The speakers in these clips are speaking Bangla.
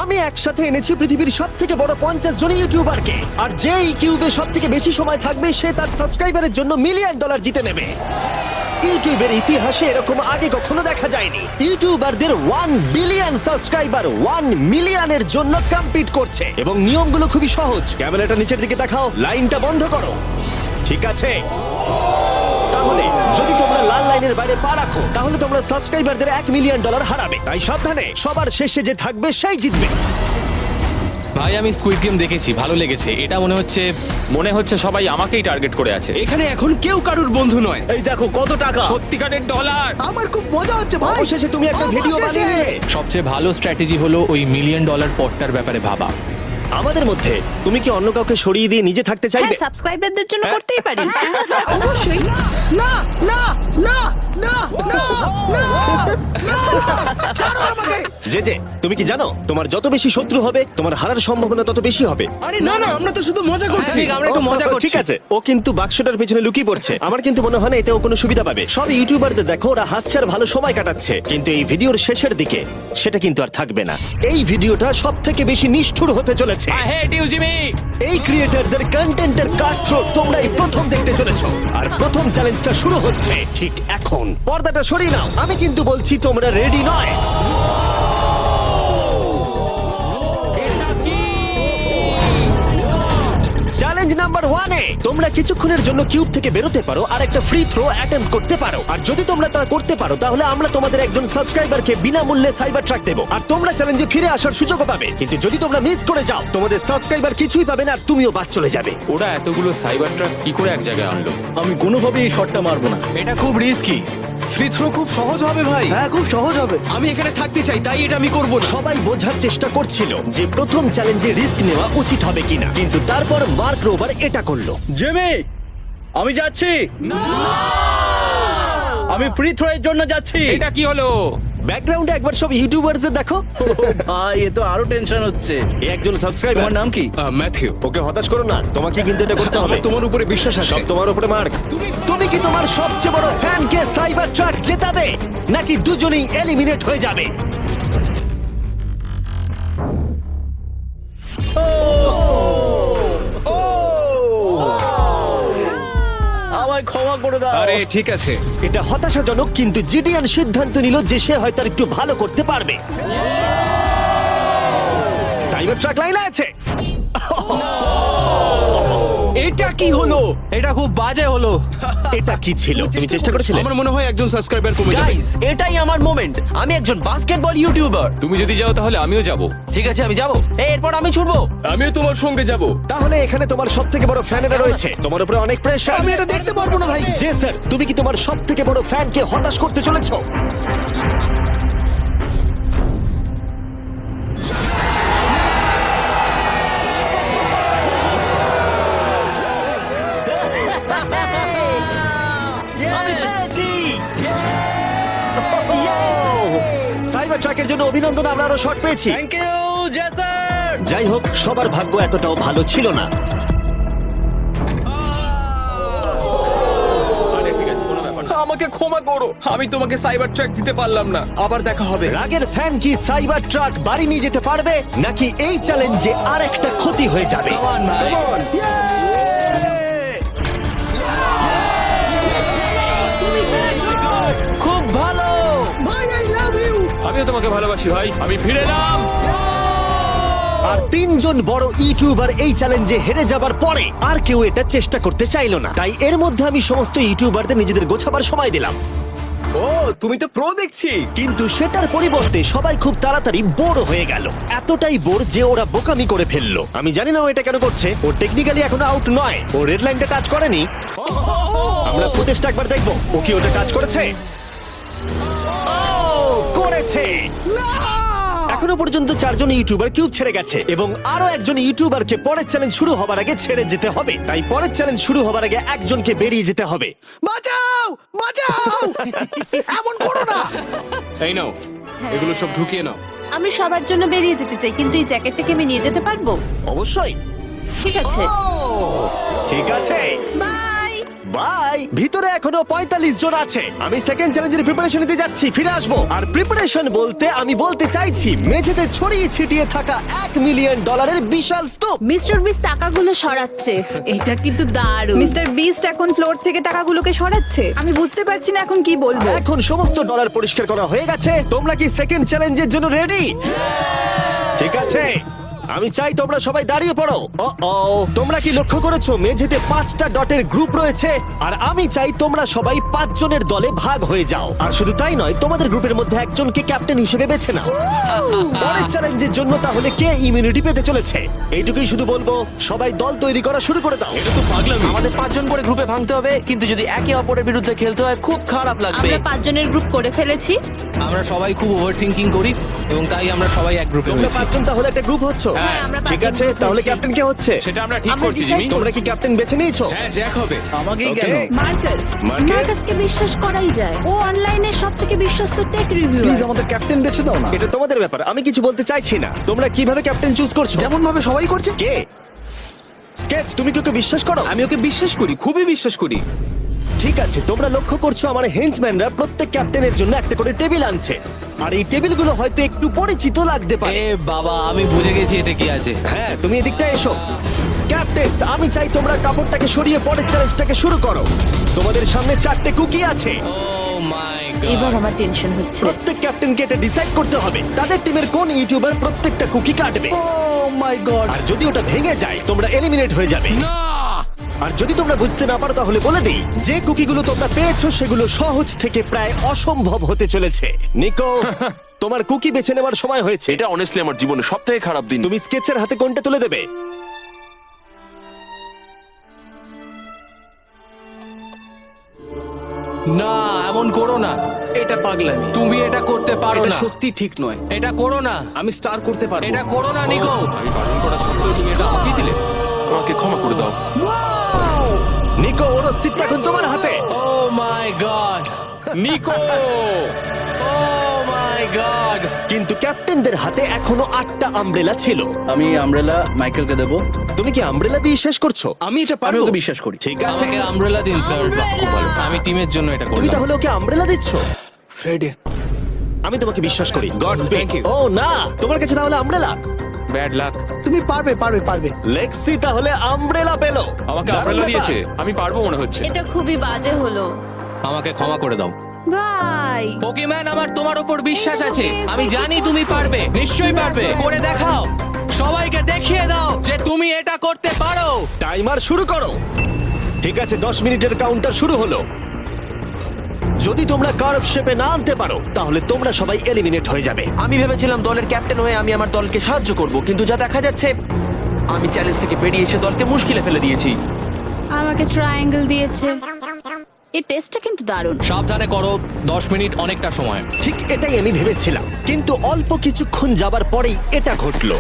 আমি একসাথে এনেছি পৃথিবীর সব থেকে বড় 50 জন ইউটিউবারকে, আর যে এই কিউবে সব থেকে বেশি সময় থাকবে সে তার সাবস্ক্রাইবারের জন্য $1 মিলিয়ন জিতে নেবে। ইউটিউবের ইতিহাসে এরকম আগে কখনো দেখা যায়নি। ইউটিউবারদের 1 বিলিয়ন সাবস্ক্রাইবার 1 মিলিয়নের জন্য কম্পিট করছে, এবং নিয়মগুলো খুবই সহজ। ক্যামেরাটা নিচের দিকে দেখাও, লাইনটা বন্ধ করো। ঠিক আছে, তাহলে যদি তোমরা লাল লাইনের বাইরে পা রাখো তাহলে তোমরা সাবস্ক্রাইবারদের $1 মিলিয়ন হারাবে। তাই সাবধানে, সবার শেষে যে থাকবে সেই জিতবে। ভাই আমি স্কুইড গেম দেখেছি, ভালো লেগেছে। এটা মনে হচ্ছে সবাই আমাকেই টার্গেট করে আছে। এখানে এখন কেউ কারুর বন্ধু নয়। এই দেখো কত টাকা। সত্যিকারের ডলার। আমার খুব মজা হচ্ছে ভাই। অবশেষে তুমি একটা ভিডিও বানিয়ে নিলে। সবচেয়ে ভালো স্ট্র্যাটেজি হলো ওই $1 মিলিয়ন পটটার ব্যাপারে ভাবা। আমাদের মধ্যে তুমি কি অন্য কাউকে সরিয়ে দিয়ে নিজে থাকতে চাইবে? হ্যাঁ, সাবস্ক্রাইবারদের জন্য করতেই পারি। অবশ্যই। না না না না না না ছাড়ো আমাকে। যে তুমি কি জানো তোমার যত বেশি শত্রু হবে তোমার হারার সম্ভাবনা তত বেশি হবে? আরে না না, আমরা তো শুধু মজা করছি। ঠিক, আমরা একটু মজা করছি। ঠিক আছে, ও কিন্তু বাক্সটার পেছনে লুকিয়ে পড়ছে। আমার কিন্তু মনে হয় না এতে ও কোনো সুবিধা পাবে। সব ইউটিউবারদের দেখো ওরা হাসছে আর ভালো সময় কাটাচ্ছে, কিন্তু এই ভিডিওর শেষের দিকে সেটা কিন্তু আর থাকবে না। এই ভিডিওটা সব থেকে বেশি নিষ্ঠুর হতে চলেছে। I hate you Jimmy. এই ক্রিয়েটরদের কন্টেন্টের কাটথ্রোট তোমরা এই প্রথম দেখতে চলেছো, আর প্রথম চ্যালেঞ্জটা শুরু হচ্ছে ঠিক এখন। পর্দাটা সরিয়ে নাও, আমি কিন্তু বলছি তোমরা রেডি নয়। চ্যালেঞ্জ নাম্বার 1 এ তোমরা কিছুক্ষণের জন্য কিউব থেকে বেরোতে পারো আর একটা ফ্রি থ্রো অ্যাটেম্প্ট করতে পারো। আর যদি তোমরা তা করতে পারো তাহলে আমরা তোমাদের একজন সাবস্ক্রাইবারকে বিনামূল্যে সাইবার ট্রাক দেবো, আর তোমরা চ্যালেঞ্জে ফিরে আসার সুযোগও পাবে। কিন্তু যদি তোমরা মিস করে যাও তোমাদের সাবস্ক্রাইবার কিছুই পাবে না আর তুমিও বাদ চলে যাবে। ওরা এতগুলো সাইবার ট্রাক কি করে এক জায়গায় আনলো? আমি কোনোভাবেই এই শটটা মারবো না। এটা খুব রিস্কি। ফ্রি থ্রো খুব সহজ হবে ভাই। হ্যাঁ খুব সহজ হবে। আমি এখানে থাকতে চাই, তাই এটা আমি করব না। সবাই বোঝার চেষ্টা করছিল যে প্রথম চ্যালেঞ্জে রিস্ক নেওয়া উচিত হবে কিনা, কিন্তু তারপর মার্ক রোবার এটা করলো। জেমি, আমি যাচ্ছি। আমি ফ্রি থ্রো এর জন্য যাচ্ছি। এটা কি হলো? ব্যাকগ্রাউন্ডে একবার সব ইউটিউবারদের দেখো। ভাই এ তো আরো টেনশন হচ্ছে। এ একজন সাবস্ক্রাইবার। তোমার নাম কি? ম্যাথিউ। ওকে হতাশ করো না, তোমাকে কিন্তু এটা করতে হবে। তোমার উপরে বিশ্বাস আছে। সব তোমার উপরে মার্ক। তুমি কি তোমার সবচেয়ে বড় ফ্যানকে সাইবার ট্রাক জেতাবে নাকি দুজনেই এলিমিনেট হয়ে যাবে? আমায় ক্ষমা করে দাও। আরে ঠিক আছে। এটা হতাশাজনক, কিন্তু জিডিয়ান সিদ্ধান্ত নিল যে সে হয়তো আর একটু ভালো করতে পারবে। সাইবার ট্রাক লাইনে আছে। এটা কি হলো? এটা খুব বাজে হলো। এটা কি ছিল? তুমি চেষ্টা করেছিলে? আমার মনে হয় একজন সাবস্ক্রাইবার কমে যাবে। গাইস, এটাই আমার মোমেন্ট। আমি একজন বাস্কেটবল ইউটিউবার। তুমি যদি যাও তাহলে আমিও যাব। ঠিক আছে, আমি যাব। এরপর আমি ছুটবো। আমিও তোমার সঙ্গে যাব। তাহলে এখানে তোমার সব থেকে বড় ফ্যানেরা রয়েছে, তোমার উপরে অনেক প্রেশার। আমি এটা দেখতে পারবো না ভাই। জে স্যার, তুমি কি তোমার সব থেকে বড় ফ্যানকে হতাশ করতে চলেছো? সাইবার ট্রাকের জন্য অভিনন্দন, আমরা আরো শট পেয়েছি। থ্যাংক ইউ জেসার। যাই হোক, সবার ভাগ্য এতটাও ভালো ছিল না। আরে ঠিক আছে, কোনো ব্যাপার না। আমাকে ক্ষমা করো, আমি তোমাকে সাইবার ট্র্যাক দিতে পারলাম না। আবার দেখা হবে। রাগের ফ্যান কি সাইবার ট্রাক বাড়ি নিয়ে যেতে পারবে নাকি এই চ্যালেঞ্জে আর একটা ক্ষতি হয়ে যাবে? খুব ভালো। ভাই আই লাভ ইউ। আমিও তোমাকে ভালোবাসি ভাই। আমি ফিরে এলাম। আর 3 জন বড় ইউটিউবার এই চ্যালেঞ্জে হেরে যাবার পরে আর কেউ এটা চেষ্টা করতে চাইলো না। তাই এর মধ্যে আমি সমস্ত ইউটিউবারদের নিজেদের গোছাবার সময় দিলাম। ও, তুমি তো প্রো দেখছি। কিন্তু সেটার পরিবর্তে সবাই খুব তাড়াতাড়ি বোর হয়ে গেল। এতটাই বোর যে ওরা বোকামি করে ফেললো। আমি জানি না ও এটা কেন করছে। ও টেকনিক্যালি এখনো আউট নয়, ও রেড লাইনটা টাচ করেনি। আমরা ফুটেজটা একবার দেখবো, ও কি ওটা টাচ করেছে? ও করেছে। এখনো পর্যন্ত 4 জন ইউটিউবার কিউব ছেড়ে গেছে, এবং আরো একজন ইউটিউবারকে পরের চ্যালেঞ্জ শুরু হবার আগে ছেড়ে যেতে হবে। তাই পরের চ্যালেঞ্জ শুরু হবার আগে একজনকে বেরিয়ে যেতে হবে। বাঁচাও বাঁচাও। এমন করো না। এই নাও, এগুলো সব ঢুকিয়ে নাও। আমি সবার জন্য বেরিয়ে যেতে চাই, কিন্তু এই জ্যাকেটটাকে আমি নিয়ে যেতে পারবো? অবশ্যই। ঠিক আছে। ও, ঠিক আছে। বাই। বাই। ভিতরে এখনো 45 জন আছে। আমি সেকেন্ড চ্যালেঞ্জের প্রিপারেশন নিতে যাচ্ছি, ফিরে আসবো। আর প্রিপারেশন বলতে আমি বলতে চাইছি মেঝেতে ছড়িয়ে ছিটিয়ে থাকা $1 মিলিয়ন বিশাল স্তূপ। মিস্টার বিস টাকাগুলো সরাচ্ছে। এটা কিন্তু দারুণ। মিস্টার বিস্ট এখন ফ্লোর থেকে টাকাগুলোকে সরাচ্ছে। আমি বুঝতে পারছি না এখন কি বলবো। এখন সমস্ত ডলার পরিষ্কার করা হয়ে গেছে। তোমরা কি সেকেন্ড চ্যালেঞ্জের জন্য রেডি? ঠিক আছে, আমি চাই তোমরা সবাই দাঁড়িয়ে পড়ো। তোমরা কি লক্ষ্য করেছো মেঝেতে 5টা ডটের গ্রুপ রয়েছে? আর আমি চাই তোমরা সবাই 5 জনের দলে ভাগ হয়ে যাও। আর শুধু তাই নয়, তোমাদের গ্রুপের মধ্যে একজনকে ক্যাপ্টেন হিসেবে বেছে নাও। পরের চ্যালেঞ্জের জন্য তাহলে কে ইমিউনিটি পেতে চলেছে? এইটুকুই শুধু বলবো, সবাই দল তৈরি করা শুরু করে দাও। এটা তো পাগলামি। আমাদের 5 জন করে গ্রুপে ভাঙতে হবে, কিন্তু যদি একে অপরের বিরুদ্ধে খেলতে হয় খুব খারাপ লাগবে। আমরা 5 জনের গ্রুপ করে ফেলেছি। আমরা সবাই খুব ওভার থিঙ্কিং করি এবং তাই আমরা সবাই এক গ্রুপে তোমরা হয়েছি। 5 জন তাহলে একটা গ্রুপ হচ্ছ? হ্যাঁ, আমরা ঠিক 5 আছে, জন group তাহলে হয়েছি। ক্যাপ্টেন কে হচ্ছে? সেটা আমরা ঠিক আমরা করছি decide জিমি। তোমরা কি ক্যাপ্টেন বেছে নিয়েছো? হ্যাঁ, জ্যাক হবে। আমাকেই কেন? Okay. মার্কাস। মার্কাস? মার্কাসকে বিশ্বাস করাই যায়। ও অনলাইনে সবথেকে বিশ্বস্ত টেক প্লিজ রিভিউয়ার। আমাদের ক্যাপ্টেন বেছে দাও না। এটা তোমাদের ব্যাপার, আমি কিছু বলতে চাইছি না। তোমরা কিভাবে ক্যাপ্টেন চুজ করছো? যেমন ভাবে সবাই করছে। কে? স্কেচ, তুমি কি ওকে বিশ্বাস করো? আমি ওকে বিশ্বাস করি, খুবই বিশ্বাস করি। ঠিক আছে, তোমরা লক্ষ্য করছো আমার হেঞ্চম্যানরা প্রত্যেক ক্যাপ্টেনের জন্য একটা করে টেবিল আনছে। আর এই টেবিলগুলো হয়তো একটু পরিচিত লাগতে পারে। এ বাবা, আমি বুঝে গেছি এতে কি আছে। হ্যাঁ, তুমি এদিকটা এসো। ক্যাপ্টেন, আমি চাই তোমরা কাপড়টাকে সরিয়ে পরের চ্যালেঞ্জটাকে শুরু করো। তোমাদের সামনে 4টে কুকি আছে। ও মাই এবার গড। আমার টেনশন হচ্ছে। প্রত্যেক ক্যাপ্টেনকে এটা ডিসাইড করতে হবে তাদের টিমের কোন ইউটিউবার প্রত্যেকটা কুকি কাটবে। ও মাই গড। আর যদি ওটা ভেঙে যায় তোমরা এলিমিনেট হয়ে যাবে। না! আর যদি তোমরা বুঝতে না পারো তাহলে বলে দিই, যে কুকিগুলো তোমরা পেয়েছো সেগুলো সহজ থেকে প্রায় অসম্ভব হতে চলেছে। নিকো, তোমার কুকি বেছে নেওয়ার সময় হয়েছে। এটা অনেস্টলি আমার জীবনের সবথেকে খারাপ দিন। তুমি স্কেচের হাতে কোনটা তুলে দেবে? না, এমন করো না। এটা পাগলামি। তুমি এটা করতে পারো এটা না। সত্যি ঠিক নয়। এটা করো না। আমি স্টার করতে পারবো। এটা করো না নিকো। আমি বারণ করা সত্ত্বেও তুমি এটা আমাকে দিলে। আমাকে ক্ষমা করে দাও। নিকো, ওর অস্তিত্ব এখন তোমার হাতে। ও my god. Nicco! O my god. কিন্তু ক্যাপ্টেনদের হাতে এখনো 8টা আমব্রেলা ছিল। আমি আমব্রেলা মাইকেলকে দেব। তুমি কি আমব্রেলা দিয়ে শেষ করছো? আমি এটা আমি পারবো। ওকে বিশ্বাস করি। ঠিক আছে, আমাকে আমব্রেলা দিন স্যার। আমি টিমের জন্য এটা তুমি করলাম। তাহলে ওকে আমব্রেলা দিচ্ছ? ফ্রেডে, আমি তোমাকে বিশ্বাস করি। God speak. Thank you. ও না, তোমার কাছে তাহলে আমব্রেলা। Bad luck. তুমি পারবে পারবে পারবে। লেক্সি তাহলে আমব্রেলা পেলো। আমাকে দারুণ আমব্রেলা ব্যাপার। দিয়েছে। আমি পারবো মনে হচ্ছে। এটা খুবই বাজে হলো। আমাকে ক্ষমা করে দাও। ভাই, পোকিম্যান, আমার তোমার উপর বিশ্বাস আছে। আমি জানি তুমি পারবে, নিশ্চয়ই পারবে। করে দেখাও, সবাইকে দেখিয়ে দাও যে তুমি এটা করতে পারো। টাইমার শুরু করো। ঠিক আছে, 10 মিনিটের কাউন্টার শুরু হলো। যদি তোমরা কার্ভ শেপে না আনতে পারো তাহলে তোমরা সবাই এলিমিনেট হয়ে যাবে। আমি ভেবেছিলাম দলের ক্যাপ্টেন হয়ে আমি আমার দলকে সাহায্য করব, কিন্তু যা দেখা যাচ্ছে আমি চ্যালেঞ্জ থেকে বেরিয়ে এসে দলকে মুশকিলে ফেলে দিয়েছি। আমাকে ট্রায়াঙ্গেল দিয়েছে। এই টেস্টটা কিন্তু দারুণ। সাবধানে করো, 10 মিনিট অনেকটা সময়। ঠিক এটাই আমি ভেবেছিলাম, কিন্তু অল্প কিছুক্ষণ যাবার পরেই এটা ঘটলো।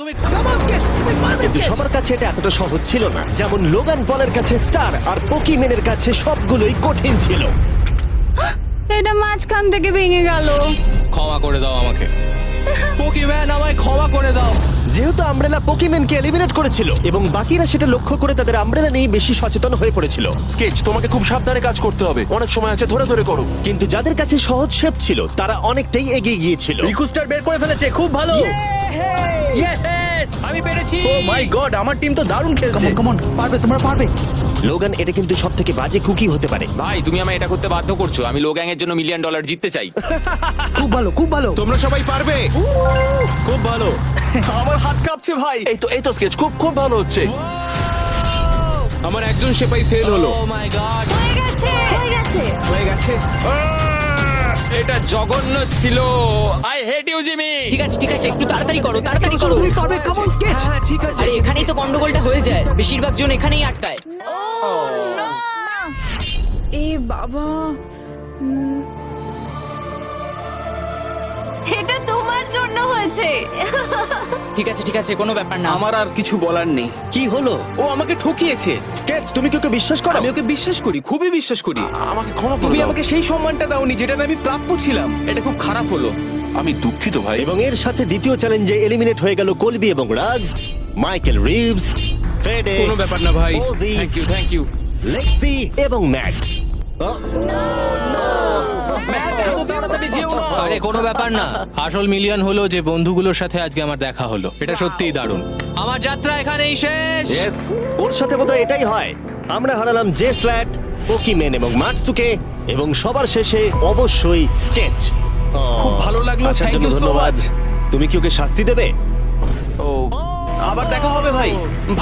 তুমি কিন্তু সবার কাছে এটা এতটা সহজ ছিল না। যেমন লোগান পলের কাছে স্টার আর পোকিম্যানের কাছে সবগুলোই কঠিন ছিল। এটা মাঝখান থেকে ভেঙে গেল। ক্ষমা করে দাও আমাকে। পোকিম্যান, আমায় ক্ষমা করে দাও। যেহেতু আমব্রেলা পোকিম্যানকে এলিমিনেট করেছিল এবং বাকিরা সেটা লক্ষ্য করে তাদের আমব্রেলা নিয়ে বেশি সচেতন হয়ে পড়েছিল। স্কেচ, তোমাকে খুব সাবধানে কাজ করতে হবে। অনেক সময় আছে, ধরে ধরে করো। কিন্তু যাদের কাছে সহজ শেপ ছিল তারা অনেকটাই এগিয়ে গিয়েছিল। রিকুস্টার বের করে ফেলেছে, খুব ভালো। আমি পেরেছি। ও মাই গড, আমার টিম তো দারুণ খেলছে। কাম অন, পারবে, তোমরা পারবে। লোগান, এটা কিন্তু সব থেকে বাজে কুকি হতে পারে। ভাই, তুমি আমায় এটা করতে বাধ্য করছো। আমি লো গ্যাং এর জন্য $1 মিলিয়ন জিততে চাই। খুব ভালো, খুব ভালো। তোমরা সবাই পারবে। খুব ভালো। আমার হাত কাঁপছে ভাই। এই তো স্কেচ, খুব খুব ভালো হচ্ছে। আমার একজন সেপাই ফেল হলো। Oh my god. হয়ে গেছে, হয়ে গেছে। হয়ে গেছে। এটা জঘন্য ছিল। I hate you Jimmy. ঠিক আছে ঠিক আছে, একটু তাড়াতাড়ি করো, তাড়াতাড়ি করো। তুমি পারবে, কাম অন স্কেচ। ঠিক আছে। আরে এখানেই তো গন্ডগোলটা হয়ে যায়, বেশিরভাগ জন এখানেই আটকায়। এ বাবা, এটা তোমার জন্য হয়েছে। ঠিক আছে, কোনো ব্যাপার না। আমার আর কিছু বলার নেই। কি হলো? ও আমাকে ঠকিয়েছে। স্কেচ, তুমি কি ওকে বিশ্বাস করো? আমি ওকে বিশ্বাস করি, খুবই বিশ্বাস করি। আমাকে ক্ষমা করে তুমি দাও। আমাকে সেই সম্মানটা দাওনি যেটা আমি প্রাপ্য ছিলাম। এটা খুব খারাপ হলো। আমি দুঃখিত ভাই। এবং এর সাথে দ্বিতীয় চ্যালেঞ্জে এলিমিনেট হয়ে গেল কলবি এবং রাজ, মাইকেল রিভস, ফেডে, কোনো ব্যাপার না ভাই। ওজি, থ্যাংক ইউ লেক্সি এবং ম্যাট। আরে কোনো ব্যাপার না, আসল মিলিয়ন হলো যে বন্ধুগুলোর সাথে আজকে আমার দেখা হলো। এটা সত্যিই দারুণ। আমার যাত্রা এখানেই শেষ। Yes, ওর সাথে বোধহয় এটাই হয়। আমরা হারালাম জে ফ্ল্যাট, পোকিমেন এবং মাটসুকে, এবং সবার শেষে অবশ্যই স্কেচ। খুব ভালো লাগলো, আসার thank জন্য you so ধন্যবাদ। much. তুমি কি ওকে শাস্তি দেবে? ও আবার দেখা হবে ভাই,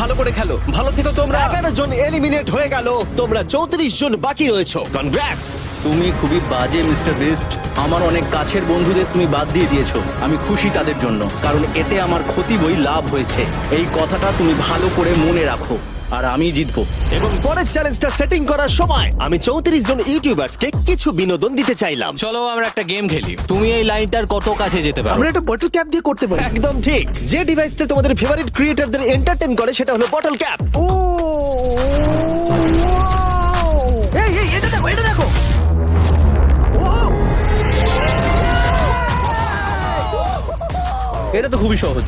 ভালো করে খেলো, ভালো থেকো তোমরা। 11 জন এলিমিনেট হয়ে গেল, তোমরা 34 জন বাকি রয়েছো। কনগ্রাটস। তুমি খুবই বাজে মিস্টার বিস্ট। আমার অনেক কাছের বন্ধুদের তুমি বাদ দিয়ে দিয়েছো। আমি খুশি তাদের জন্য, কারণ এতে আমার ক্ষতি বই লাভ হয়েছে। এই কথাটা তুমি ভালো করে মনে রাখো, আর আমি জিতবো। এবং পরের চ্যালেঞ্জটা সেটিং করার সময় আমি 34 জন ইউটিউবার্সকে কিছু বিনোদন দিতে চাইলাম। চলো আমরা একটা গেম খেলি। তুমি এই লাইনটার কত কাছে যেতে পারো? আমরা একটা বটল ক্যাপ দিয়ে করতে পারি। একদম ঠিক। যে ডিভাইসটা তোমাদের ফেভারিট ক্রিয়েটরদের এন্টারটেইন করে সেটা হলো বটল ক্যাপ। এই এটা দেখো, এটা দেখো। এটা তো খুবই সহজ।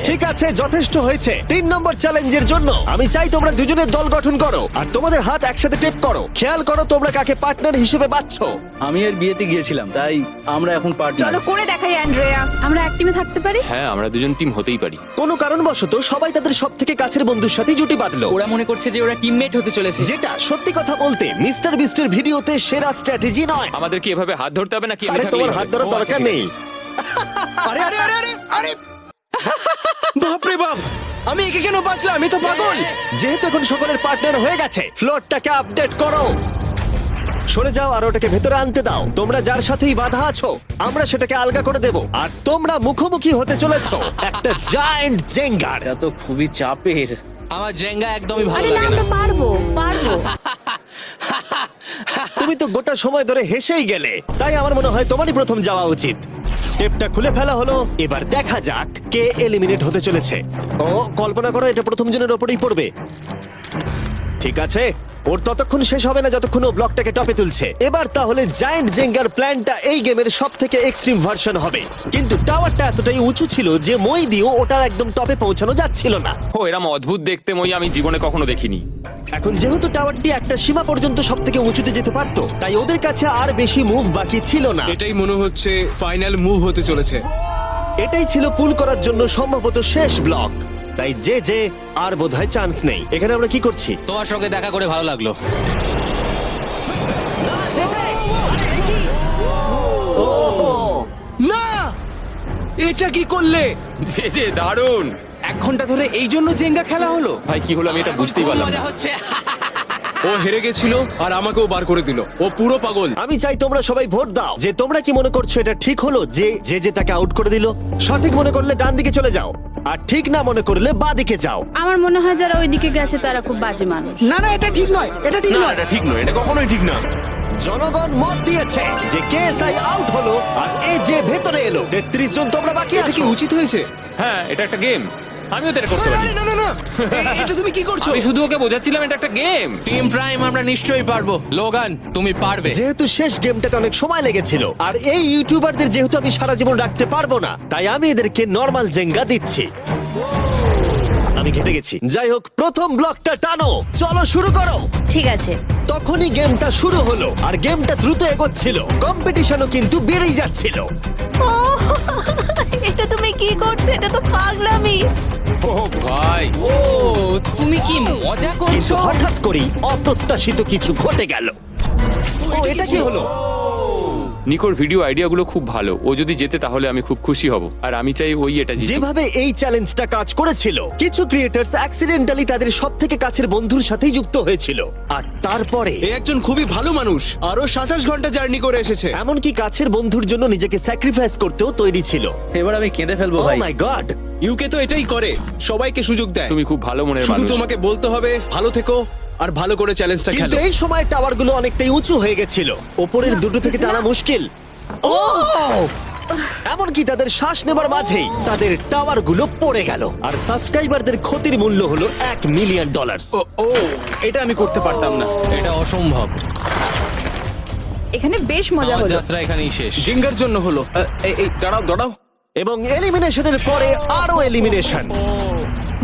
ঠিক আছে, যথেষ্ট হয়েছে। 3 নম্বর চ্যালেঞ্জের জন্য আমি চাই তোমরা দুজনের দল গঠন করো আর তোমাদের হাত একসাথে টেপ করো। খেয়াল করো তোমরা কাকে পার্টনার হিসেবে বাছছো। আমি এর বিয়েতে গিয়েছিলাম, তাই আমরা এখন পার্টনার। চলো করে দেখাই অ্যান্ড্রেয়া। আমরা এক টিমে থাকতে পারি? হ্যাঁ, আমরা দুজন টিম হতেই পারি। কোনো কারণবশত সবাই তাদের সব থেকে কাছের বন্ধুর সাথে জুটি বাঁধলো, ওরা মনে করছে যে ওরা টিমমেট হতে চলেছে। যেটা সত্যি কথা বলতে মিস্টার বিস্টের ভিডিওতে সেরা স্ট্র্যাটেজি নয়। আমাদের কি এভাবে হাত ধরতে হবে নাকি? আরে তোমার হাত ধরার দরকার নেই। আরে আরে আরে আরে আরে বাপরে বাপ, আমি একে কেন বাঁচলাম? আমি তো পাগল। যেহেতু এখন সকলের পার্টনার হয়ে গেছে, ফ্লোরটাকে আপডেট করো। সরে যাও আর ওটাকে ভেতরে আনতে দাও। তোমরা যার সাথেই বাধা আছো আমরা সেটাকে আলগা করে দেব। আর তোমরা মুখোমুখি হতে চলেছো একটা জায়ান্ট জেঙ্গার। এটা তো খুবই চাপের। আমার জেঙ্গা একদমই ভালো আরে না, লাগে আমরা না। পারবো পারবো। তুমি তো গোটা সময় ধরে হেসেই গেলে, তাই আমার মনে হয় তোমারই প্রথম যাওয়া উচিত। টেপটা খুলে ফেলা হলো, এবার দেখা যাক কে এলিমিনেট হতে চলেছে। ও কল্পনা করো এটা প্রথম জনের ওপরেই পড়বে। ঠিক আছে, ওর ততক্ষণ শেষ হবে না যতক্ষণ ও ব্লকটাকে টপে তুলছে। এবার তাহলে জায়ান্ট জেঙ্গার প্ল্যানটা এই গেমের সব থেকে এক্সট্রিম ভার্সন হবে। কিন্তু টাওয়ারটা এতটাই উঁচু ছিল যে মই দিয়েও ওটার একদম টপে পৌঁছানো যাচ্ছিল না। ও এরম অদ্ভুত দেখতে মই আমি জীবনে কখনো দেখিনি। এখন যেহেতু টাওয়ারটি একটা সীমা পর্যন্ত সব থেকে উঁচুতে যেতে পারতো, তাই ওদের কাছে আর বেশি মুভ বাকি ছিল না। এটাই মনে হচ্ছে ফাইনাল মুভ হতে চলেছে। এটাই ছিল পুল করার জন্য সম্ভবত শেষ ব্লক। তাই যে আর বোধহয় চান্স নেই। এখানে আমরা কি করছি? তোমার সঙ্গে দেখা করে ভালো লাগলো। না, এটা কি করলে? যে দারুণ। 1 ঘন্টা ধরে এই জন্য জেঙ্গা খেলা হলো। ভাই কি হলো আমি এটা বুঝতেই খুব পারলাম মজা না। হচ্ছে। ও হেরে গেছিল আর আমাকেও বার করে দিল। ও পুরো পাগল। আমি চাই তোমরা সবাই ভোট দাও যে তোমরা কি মনে করছো এটা ঠিক হলো যে তাকে আউট করে দিল। সঠিক মনে করলে ডান দিকে চলে যাও, আর ঠিক না মনে করলে বাঁ দিকে যাও। আমার মনে হয় যারা ওইদিকে গেছে তারা খুব বাজে মানুষ। না না, এটা ঠিক নয়, এটা ঠিক না নয়। এটা ঠিক নয়, এটা কখনোই ঠিক না। জনগণ মত দিয়েছে যে কেএসআই আউট হলো আর এ যে ভেতরে এলো। 33 জন তোমরা বাকি এটা কি আছো। উচিত হয়েছে? হ্যাঁ, এটা একটা গেম। আমিও তো এটা করতে পারি। না না না, এটা তুমি কি করছো? আমি শুধু ওকে বোঝাচ্ছিলাম এটা একটা গেম। টিম প্রাইম আমরা নিশ্চয়ই পারবো। লোগান তুমি পারবে। যেহেতু শেষ গেমটাতে অনেক সময় লেগেছিল আর এই ইউটিউবারদের যেহেতু আমি সারা জীবন রাখতে পারবো না, তাই আমি এদেরকে নরমাল জেঙ্গা দিচ্ছি। আমি ঘেটে গেছি। যাই হোক, প্রথম ব্লকটা টানো, চলো শুরু করো। ঠিক আছে। তখনই গেমটা শুরু হলো আর গেমটা দ্রুত এগোচ্ছিল। কম্পিটিশনও কিন্তু বেড়েই যাচ্ছিল। এটা তুমি কি করছো? এটা তো পাগলামি। ও ভাই, ও তুমি কি মজা কিন্তু করছো? হঠাৎ করেই অপ্রত্যাশিত কিছু ঘটে গেল। ও এটা কি হলো? নিকোর ভিডিও আইডিয়াগুলো খুব ভালো। ও যদি জেতে তাহলে আমি খুব খুশি হব, আর আমি চাই ওই এটা জিতুক। যেভাবে এই চ্যালেঞ্জটা কাজ করেছিল, কিছু ক্রিয়েটার্স অ্যাক্সিডেন্টালি তাদের সব থেকে কাছের বন্ধুর সাথেই যুক্ত হয়েছিল। আর তারপরে এ একজন খুবই ভালো মানুষ, আরো 27 ঘন্টা জার্নি করে এসেছে। এমনকি কাছের বন্ধুর জন্য নিজেকে স্যাক্রিফাইস করতেও তৈরি ছিল। এবার আমি কেঁদে ফেলবো ও ভাই। মাই গড! ইউকে তো এটাই করে, সবাইকে সুযোগ দেয়। তুমি খুব ভালো মনের শুধু মানুষ। তোমাকে বলতে হবে ভালো থেকো আর ভালো করে চ্যালেঞ্জটা কিন্তু খেলো। এই সময় টাওয়ারগুলো অনেকটাই উঁচু হয়ে গেছিল, ওপরের দুটো থেকে টানা মুশকিল। ও এমনকি তাদের শ্বাস নেবার মাঝেই তাদের টাওয়ার গুলো পড়ে গেল আর সাবস্ক্রাইবারদের ক্ষতির মূল্য হলো $1,000,000 ও এটা আমি করতে পারতাম না। এটা অসম্ভব। এখানে বেশ মজা আমার হলো। যাত্রা এখানেই শেষ। জিঙ্গার জন্য হলো। এই দাঁড়াও দাঁড়াও। এবং এলিমিনেশনের পরে আরো এলিমিনেশন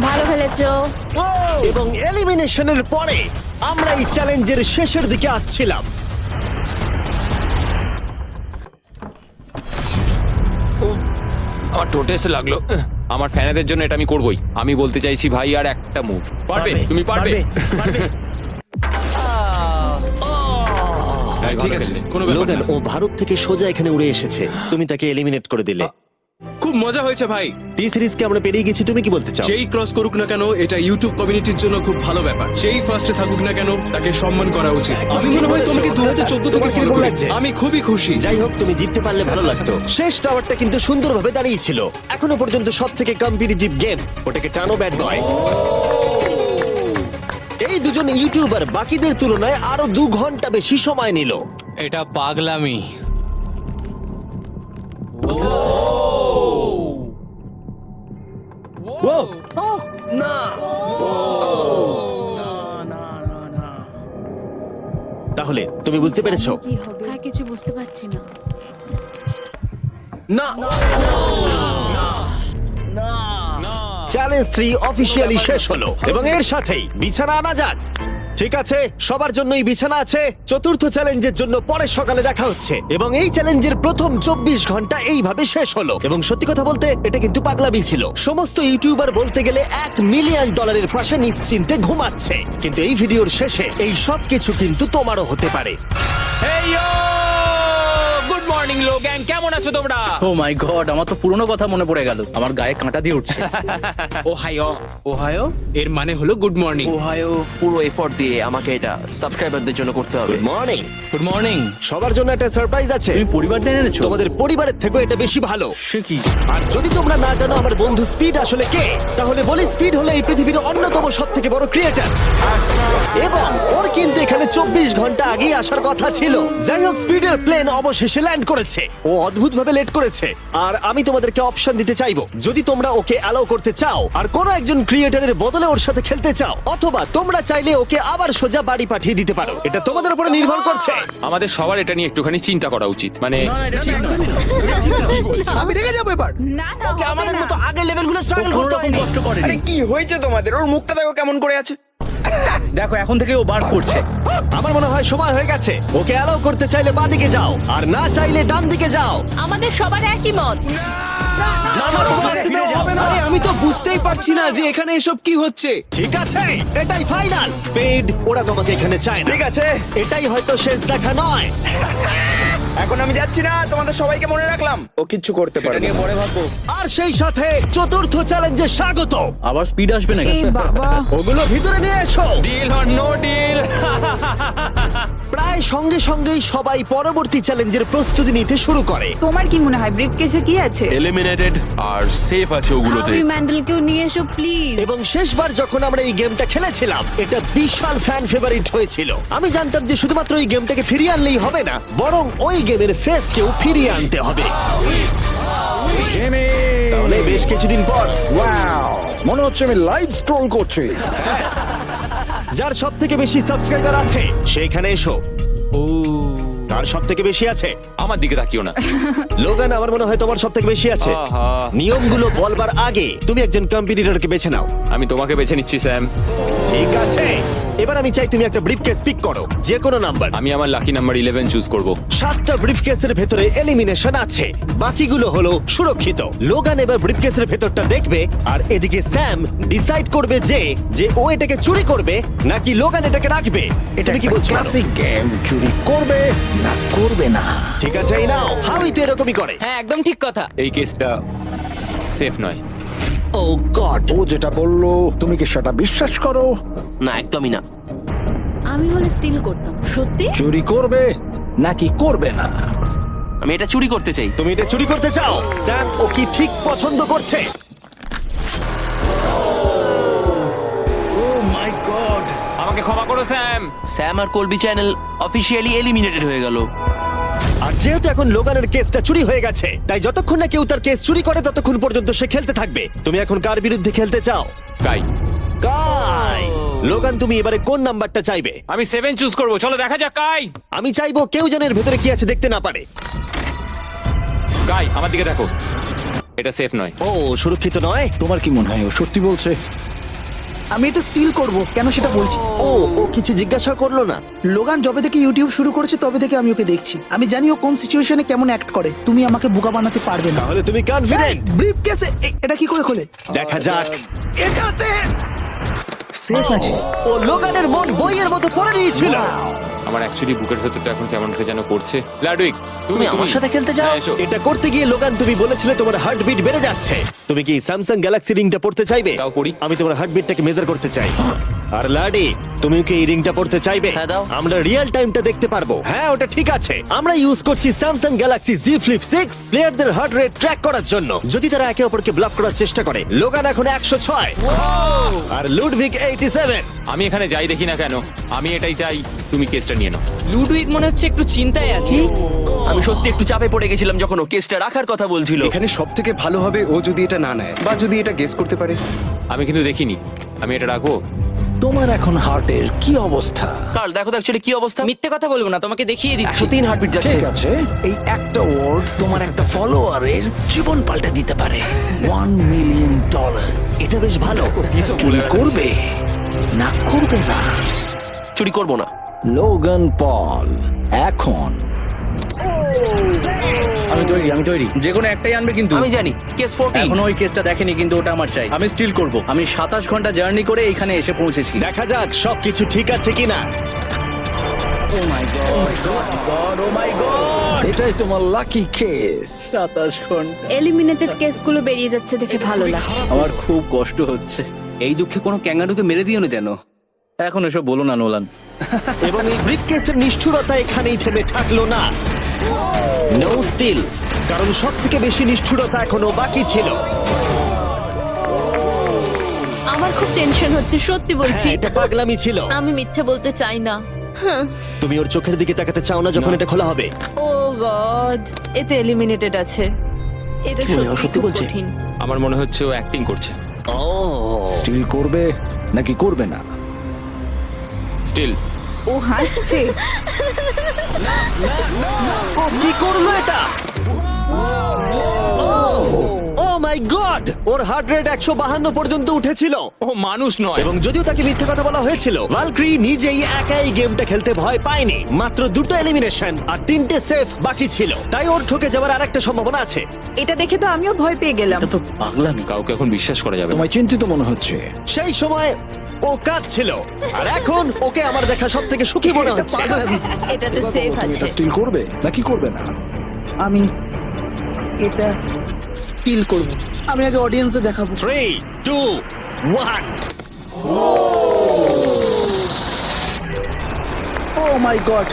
ভালো খেলেছো। এবং এলিমিনেশনের পরে আমরা এই চ্যালেঞ্জের শেষের দিকে আসছিলাম। আমার টোটে এসে লাগলো। আমার ফ্যানেদের জন্য এটা আমি করবই। আমি বলতে চাইছি ভাই, আর একটা মুভ পারবে, তুমি পারবে। ভাই, ঠিক ভালো আছে, খেললে। কোনো ব্যাপার লোগান না। ও ভারত থেকে সোজা এখানে উড়ে এসেছে, তুমি তাকে এলিমিনেট করে দিলে। খুব মজা হয়েছে ভাই। টি সিরিজকে আমরা পেরিয়ে গেছি, তুমি কি বলতে চাও? যেই ক্রস করুক না কেন, এটা ইউটিউব কমিউনিটির জন্য খুব ভালো ব্যাপার। যেই ফার্স্টে থাকুক না কেন, তাকে সম্মান করা উচিত। আমি মনে হয় তোমাকে 2014 থেকে তোমার কিরকম ফলো লাগছে? লাগছে। আমি খুবই খুশি। যাই হোক, তুমি জিততে পারলে ভালো লাগতো। শেষ টাওয়ারটা কিন্তু সুন্দরভাবে দাঁড়িয়েছিল। এখনো পর্যন্ত সব থেকে কম্পিটিটিভ গেম। ওটাকে টানো ব্যাড বয়। এই দুজন ইউটিউবার বাকিদের তুলনায় আরো 2 ঘন্টা বেশি সময় নিল। এটা পাগলামি। তাহলে তুমি বুঝতে পেরেছো? কি হবে? হ্যাঁ, কিছু বুঝতে পারছি না। না চ্যালেঞ্জ 3 অফিসিয়ালি শেষ হলো এবং এর সাথেই বিছানা আনা যাক। ঠিক আছে, সবার জন্যই বিছানা আছে। চতুর্থ চ্যালেঞ্জের জন্য পরের সকালে দেখা হচ্ছে এবং এই চ্যালেঞ্জের প্রথম 24 ঘন্টা এইভাবে শেষ হলো। এবং সত্যি কথা বলতে এটা কিন্তু পাগলামি ছিল। সমস্ত ইউটিউবার বলতে গেলে $1,000,000 পাশে নিশ্চিন্তে ঘুমাচ্ছে। কিন্তু এই ভিডিওর শেষে এই সব কিছু কিন্তু তোমারও হতে পারে। গুড মর্নিং লোগ্যাং, কেমন আছো তোমরা? ও মাই গড, আমার তো পুরনো কথা মনে পড়ে গেল। আমার গায়ে কাঁটা দিয়ে উঠছে। ওহাইও। ওহাইও এর মানে হলো গুড মর্নিং। ওহাইও পুরো এফোর্ট দিয়ে আমাকে এটা সাবস্ক্রাইবারদের জন্য করতে হবে। Good morning. Good morning. সবার জন্য একটা সারপ্রাইজ আছে। তুমি পরিবার নিয়ে এনেছো? তোমাদের পরিবারের থেকেও এটা বেশি ভালো। সে কি? আর যদি তোমরা না জানো আমার বন্ধু স্পিড আসলে কে, তাহলে বলি স্পিড হলো এই পৃথিবীর অন্যতম সবথেকে বড় ক্রিয়েটার এবং ওর কিন্তু এখানে 24 ঘন্টা আগেই আসার কথা ছিল। যাই হোক, স্পিডের প্লেন অবশেষে ল্যান্ড করেছে। ও অদ্ভুতভাবে লেট করেছে। আর আমি তোমাদেরকে অপশন দিতে চাইবো, যদি তোমরা ওকে অ্যালাউ করতে চাও আর কোনো একজন ক্রিয়েটারের বদলে ওর সাথে খেলতে চাও, অথবা তোমরা চাইলে ওকে আবার সোজা বাড়ি পাঠিয়ে দিতে পারো। এটা তোমাদের উপরে নির্ভর করছে। আমাদের সবার এটা নিয়ে একটুখানি চিন্তা করা উচিত। মানে আমি রেগে যাবো এবার। না না, ওকে হবে আমাদের না। মতো আগের লেভেলগুলো স্ট্রাগল কোনো করতে রকম হয়নি। কষ্ট করেনি। আরে কি হয়েছে তোমাদের? ওর মুখটা দেখো কেমন করে আছে। দেখো, এখন থেকে ও বার করছে। আমার মনে হয় সময় হয়ে গেছে। ওকে অ্যালাউ করতে চাইলে বাঁদিকে যাও, আর না চাইলে ডান দিকে যাও। আমাদের সবার একই মত। আরে আমি তো বুঝতেই পারছি না যে এখানে এসব কি হচ্ছে। ঠিক আছে, এটাই ফাইনাল। স্পিড, ওরা তোমাকে এখানে চায় না। ঠিক আছে, এটাই হয়তো শেষ দেখা নয়। এখন আমি যাচ্ছি না, তোমাদের সবাইকে মনে রাখলাম। ও কিচ্ছু করতে পারে নিয়ে পরে ভাববো। আর সেই সাথে চতুর্থ চ্যালেঞ্জে স্বাগত। আবার স্পিড আসবে নাকি? এই বাবা, ওগুলো ভিতরে নিয়ে এসো। Deal or no deal. প্রায় সঙ্গে সঙ্গেই সবাই পরবর্তী চ্যালেঞ্জের প্রস্তুতি নিতে শুরু করে। তোমার কি মনে হয় ব্রিফকেসে কি আছে? এলিমিনেটেড আর সেফ আছে ওগুলোতে। হাবি ম্যান্ডেলকেও নিয়ে এসো প্লিজ। এবং শেষবার যখন আমরা এই গেমটা খেলেছিলাম, এটা বিশাল ফ্যান ফেভারিট হয়েছিল। আমি জানতাম যে শুধুমাত্র এই গেমটাকে ফিরিয়ে আনলেই হবে না, বরং ওই গেমের ফেসকেও ফিরিয়ে আনতে হবে। তাহলে বেশ কিছুদিন পর মনে হচ্ছে আমি লাইভ স্ক্রল করছি। যার সব থেকে বেশি সাবস্ক্রাইবার আছে সেখানে এসো। আর সব থেকে বেশি আছে আমার দিকে তাকিও না। লোগান, আমার মনে হয় তোমার সব থেকে বেশি আছে। আহা। নিয়মগুলো বলবার আগে তুমি একজন কম্পিটিটরকে বেছে নাও। আমি তোমাকে বেছে নিচ্ছি স্যাম। ঠিক আছে, এবার আমি চাই তুমি একটা ব্রিফকেস পিক করো, যে কোনো নাম্বার। আমি আমার লাকি নাম্বার 11 চুজ করব। 7টা ব্রিফকেসের ভেতরে এলিমিনেশন আছে, বাকিগুলো হলো সুরক্ষিত। লোগান এবার ব্রিফকেসের ভেতরটা দেখবে আর এদিকে স্যাম ডিসাইড করবে যে ও এটাকে চুরি করবে নাকি লোগান এটাকে রাখবে। তুমি কি বলছো? গেম, চুরি করবে না করবে না। ঠিক আছে, এই নাও। হাবি তো এরকমই করে। হ্যাঁ, একদম ঠিক কথা। এই কেসটা সেফ নয়। ও গড, ও যেটা বললো তুমি কি সেটা বিশ্বাস করো? না, একদমই না। আমি হলে স্টিল করতাম। সত্যি? চুরি করবে নাকি করবে না? আমি এটা চুরি করতে চাই। তুমি এটা চুরি করতে চাও? স্যাম ও কি ঠিক পছন্দ করছে? ও মাই গড। আমাকে ক্ষমা করো স্যাম। স্যাম আর কলবি চ্যানেল অফিসিয়ালি এলিমিনেটেড হয়ে গেল। আর যেহেতু এখন লোগানের কেসটা চুরি হয়ে গেছে, তাই যতক্ষণ না কেউ তার কেস চুরি করে ততক্ষণ পর্যন্ত সে খেলতে থাকবে। তুমি এখন কার বিরুদ্ধে খেলতে চাও? গাই, কাই। লোগান, তুমি এবারে কোন নাম্বারটা চাইবে? আমি 7 চুজ করব। চলো দেখা যাক। গাই, আমি চাইবো কেউ যেন এর ভেতরে কি আছে দেখতে না পারে। গাই আমার দিকে দেখো। এটা সেফ নয়। ও, সুরক্ষিত নয়। তোমার কি মনে হয় ও সত্যি বলছে? আমি এটা স্টিল করব, কেন সেটা বলছি। ও কিছু জিজ্ঞাসা করলো না? লোগান যবে থেকে ইউটিউব শুরু করেছে তবে থেকে আমি ওকে দেখছি। আমি জানি ও কোন সিচুয়েশনে কেমন অ্যাক্ট করে। তুমি আমাকে বোকা বানাতে পারবে না। তাহলে তুমি কনফিডেন্ট? ব্রিফকেসে এটা কি করে খোলে? দেখা যাক। এটাতে সেফ আছে। ও লোগানের মন বইয়ের মতো পড়ে নিয়েছিল। আমার অ্যাকচুয়ালি বুকের ভেতরটা এখন কেমন করে যেন করছে। লাডুইক, তুমি আমার সাথে খেলতে চাও? হ্যাঁ, এসো। এটা করতে গিয়ে লোগান তুমি বলেছিলে তোমার হার্টবিট বেড়ে যাচ্ছে। তুমি কি স্যামসাং গ্যালাক্সি রিংটা পড়তে চাইবে? দাও করি। আমি তোমার হার্টবিটটাকে মেজার করতে চাই। আর লাডি, তুমি কি এই রিংটা পড়তে চাইবে? হ্যাঁ, দাও। আমরা রিয়েল টাইমটা দেখতে পারবো। হ্যাঁ, ওটা ঠিক আছে। আমরা ইউজ করছি স্যামসাং গ্যালাক্সি Z Flip 6 প্লেয়ারদের হার্ট রেট ট্র্যাক করার জন্য। যদি তারা একে অপরকে ব্লক করার চেষ্টা করে। লোগান এখন 106 আর লুডভিগ 87। আমি এখানে যাই দেখি না কেন, আমি এটাই চাই। তুমি কেসটা নিয়ে নাও। লুডুইক মনে হচ্ছে একটু চিন্তায় আছে। আমি সত্যি একটু চাপে পড়ে গেছিলাম যখন ও কেসটা রাখার কথা বলছিল। এখানে সব থেকে ভালো হবে ও যদি এটা না নেয় বা যদি এটা গেস করতে পারে। আমি কিন্তু দেখিনি। আমি এটা রাখবো। তোমার এখন হার্টের কি অবস্থা? কাল দেখো তো অ্যাকচুয়ালি কি অবস্থা। মিথ্যে কথা বলবো না, তোমাকে দেখিয়ে দিচ্ছি। 103 হার্টবিট যাচ্ছে। ঠিক আছে, এই একটা ওয়ার্ড তোমার একটা ফলোয়ারের জীবন পাল্টে দিতে পারে। $1 মিলিয়ন। এটা বেশ ভালো। চুরি করবে না করবে না? চুরি করবো না। লোগান পল এখন। আমি তৈরি। যে কোনো একটাই আনবে কিন্তু। আমি জানি কেস 40। এখনো ওই কেসটা দেখেনি কিন্তু ওটা আমার চাই। আমি স্টিল করব। আমি 27 ঘন্টা জার্নি করে এখানে এসে পৌঁছেছি। দেখা যাক সবকিছু ঠিক আছে কিনা। ও মাই গড, এটাই তোমার লাকি কেস। 27 ঘন্টা। এলিমিনেটেড কেসগুলো বেরিয়ে যাচ্ছে দেখে ভালো লাগছে। আমার খুব কষ্ট হচ্ছে। এই দুঃখে কোনো ক্যাঙ্গারুকে মেরে দিও না যেন। এখন এসব বলো না নোলান। এবং এই ব্রিফকেসের নিষ্ঠুরতা এখানেই থেমে থাকলো না। নো স্টিল, কারণ সব থেকে বেশি নিষ্ঠুরতা এখনো বাকি ছিল। আমার খুব টেনশন হচ্ছে, সত্যি বলছি। হ্যাঁ, এটা পাগলামি ছিল। আমি মিথ্যে বলতে চাই না। তুমি ওর চোখের দিকে তাকাতে চাও না যখন এটা খোলা হবে? ও গড, এতে এলিমিনেটেড আছে। এটা সত্যি বলছে? কঠিন। আমার মনে হচ্ছে ও অ্যাক্টিং করছে। ও, স্টিল করবে নাকি করবে না? স্টিল। ও হাসছে। ও কি করলো এটা? ও my god, or heart rate 152 পর্যন্ত উঠেছিল। ও মানুষ নয়। এবং যদিও তাকে মিথ্যে কথা বলা হয়েছিল, ভালক্রি নিজেই একাই গেমটা খেলতে ভয় পায়নি। মাত্র 2টো এলিমিনেশন আর 3টে সেফ বাকি ছিল, তাই ওর ঠকে যাওয়ার আরেকটা সম্ভাবনা আছে। এটা দেখে তো আমিও ভয় পেয়ে গেলাম। এটা তো পাগলামি। কাউকে এখন বিশ্বাস করা যাবে না। তোমায় চিন্তিত মনে হচ্ছে। সেই সময় ও কাঁদছিল, আর এখন ওকে আমার দেখা সব থেকে সুখী মনে হচ্ছে। এটাতে সেফ আছে। স্টিল করবে নাকি করবে না? আমি এটা স্টিল করব। আমি আগে অডিয়েন্সে দেখাবো। 3, 2, 1। ও মাই গড,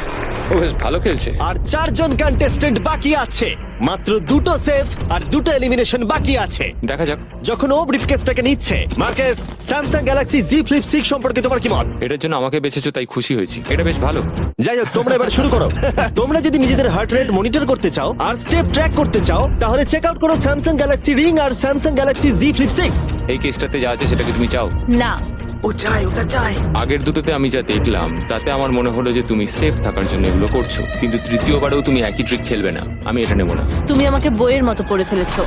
ও বেশ ভালো খেলছে। আর 4 জন কন্টেস্টেন্ট বাকি আছে। মাত্র 2টো সেফ আর 2টো এলিমিনেশন বাকি আছে। দেখা যাক। যখন ও ব্রিফকেসটাকে নিচ্ছে, Marques, Samsung Galaxy Z Flip 6 সম্পর্কে তোমার কি মত? এটার জন্য আমাকে বেঁচেছো তাই খুশি হয়েছি। এটা বেশ ভালো। যাই হোক, তোমরা এবার শুরু করো। তোমরা যদি নিজেদের হার্ট রেট মনিটর করতে চাও আর স্টেপ ট্র্যাক করতে চাও, তাহলে চেক আউট করো স্যামসাং গ্যালাক্সি রিং আর স্যামসাং গ্যালাক্সি Z Flip 6। এই কেসটাতে যা আছে সেটাকে তুমি চাও? না, ও চাই, ওটা চাই। আগের দুটোতে আমি যা দেখলাম তাতে আমার মনে হলো যে তুমি সেফ থাকার জন্য এগুলো করছো, কিন্তু তৃতীয়বারেও তুমি একই ট্রিক খেলবে না। আমি এটা নেব না। তুমি আমাকে বইয়ের মতো পড়ে ফেলেছো।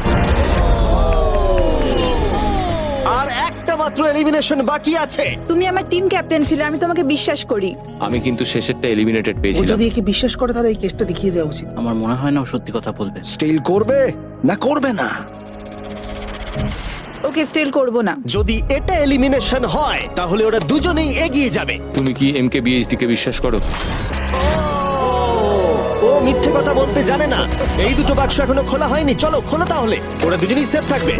আর একটা মাত্র এলিমিনেশন বাকি আছে। তুমি আমার টিম ক্যাপ্টেন ছিলে, আমি তোমাকে বিশ্বাস করি। আমি কিন্তু শেষেরটা এলিমিনেটেড ও পেয়েছিলাম। যদি একে বিশ্বাস করে তাহলে এই কেসটা দেখিয়ে দেওয়া উচিত। আমার মনে হয় না ও সত্যি কথা বলবে। স্টিল করবে না করবে না? ওকে স্টিল করব না। যদি এটা এলিমিনেশন হয় তাহলে ওরা দুজনেই এগিয়ে যাবে। তুমি কি MKBHD কে বিশ্বাস করো? ও মিথ্যে কথা বলতে জানে না। এই দুটো বাক্স এখনো খোলা হয়নি, চলো খোলো তাহলে। ওরা দুজনেই সেফ থাকবে।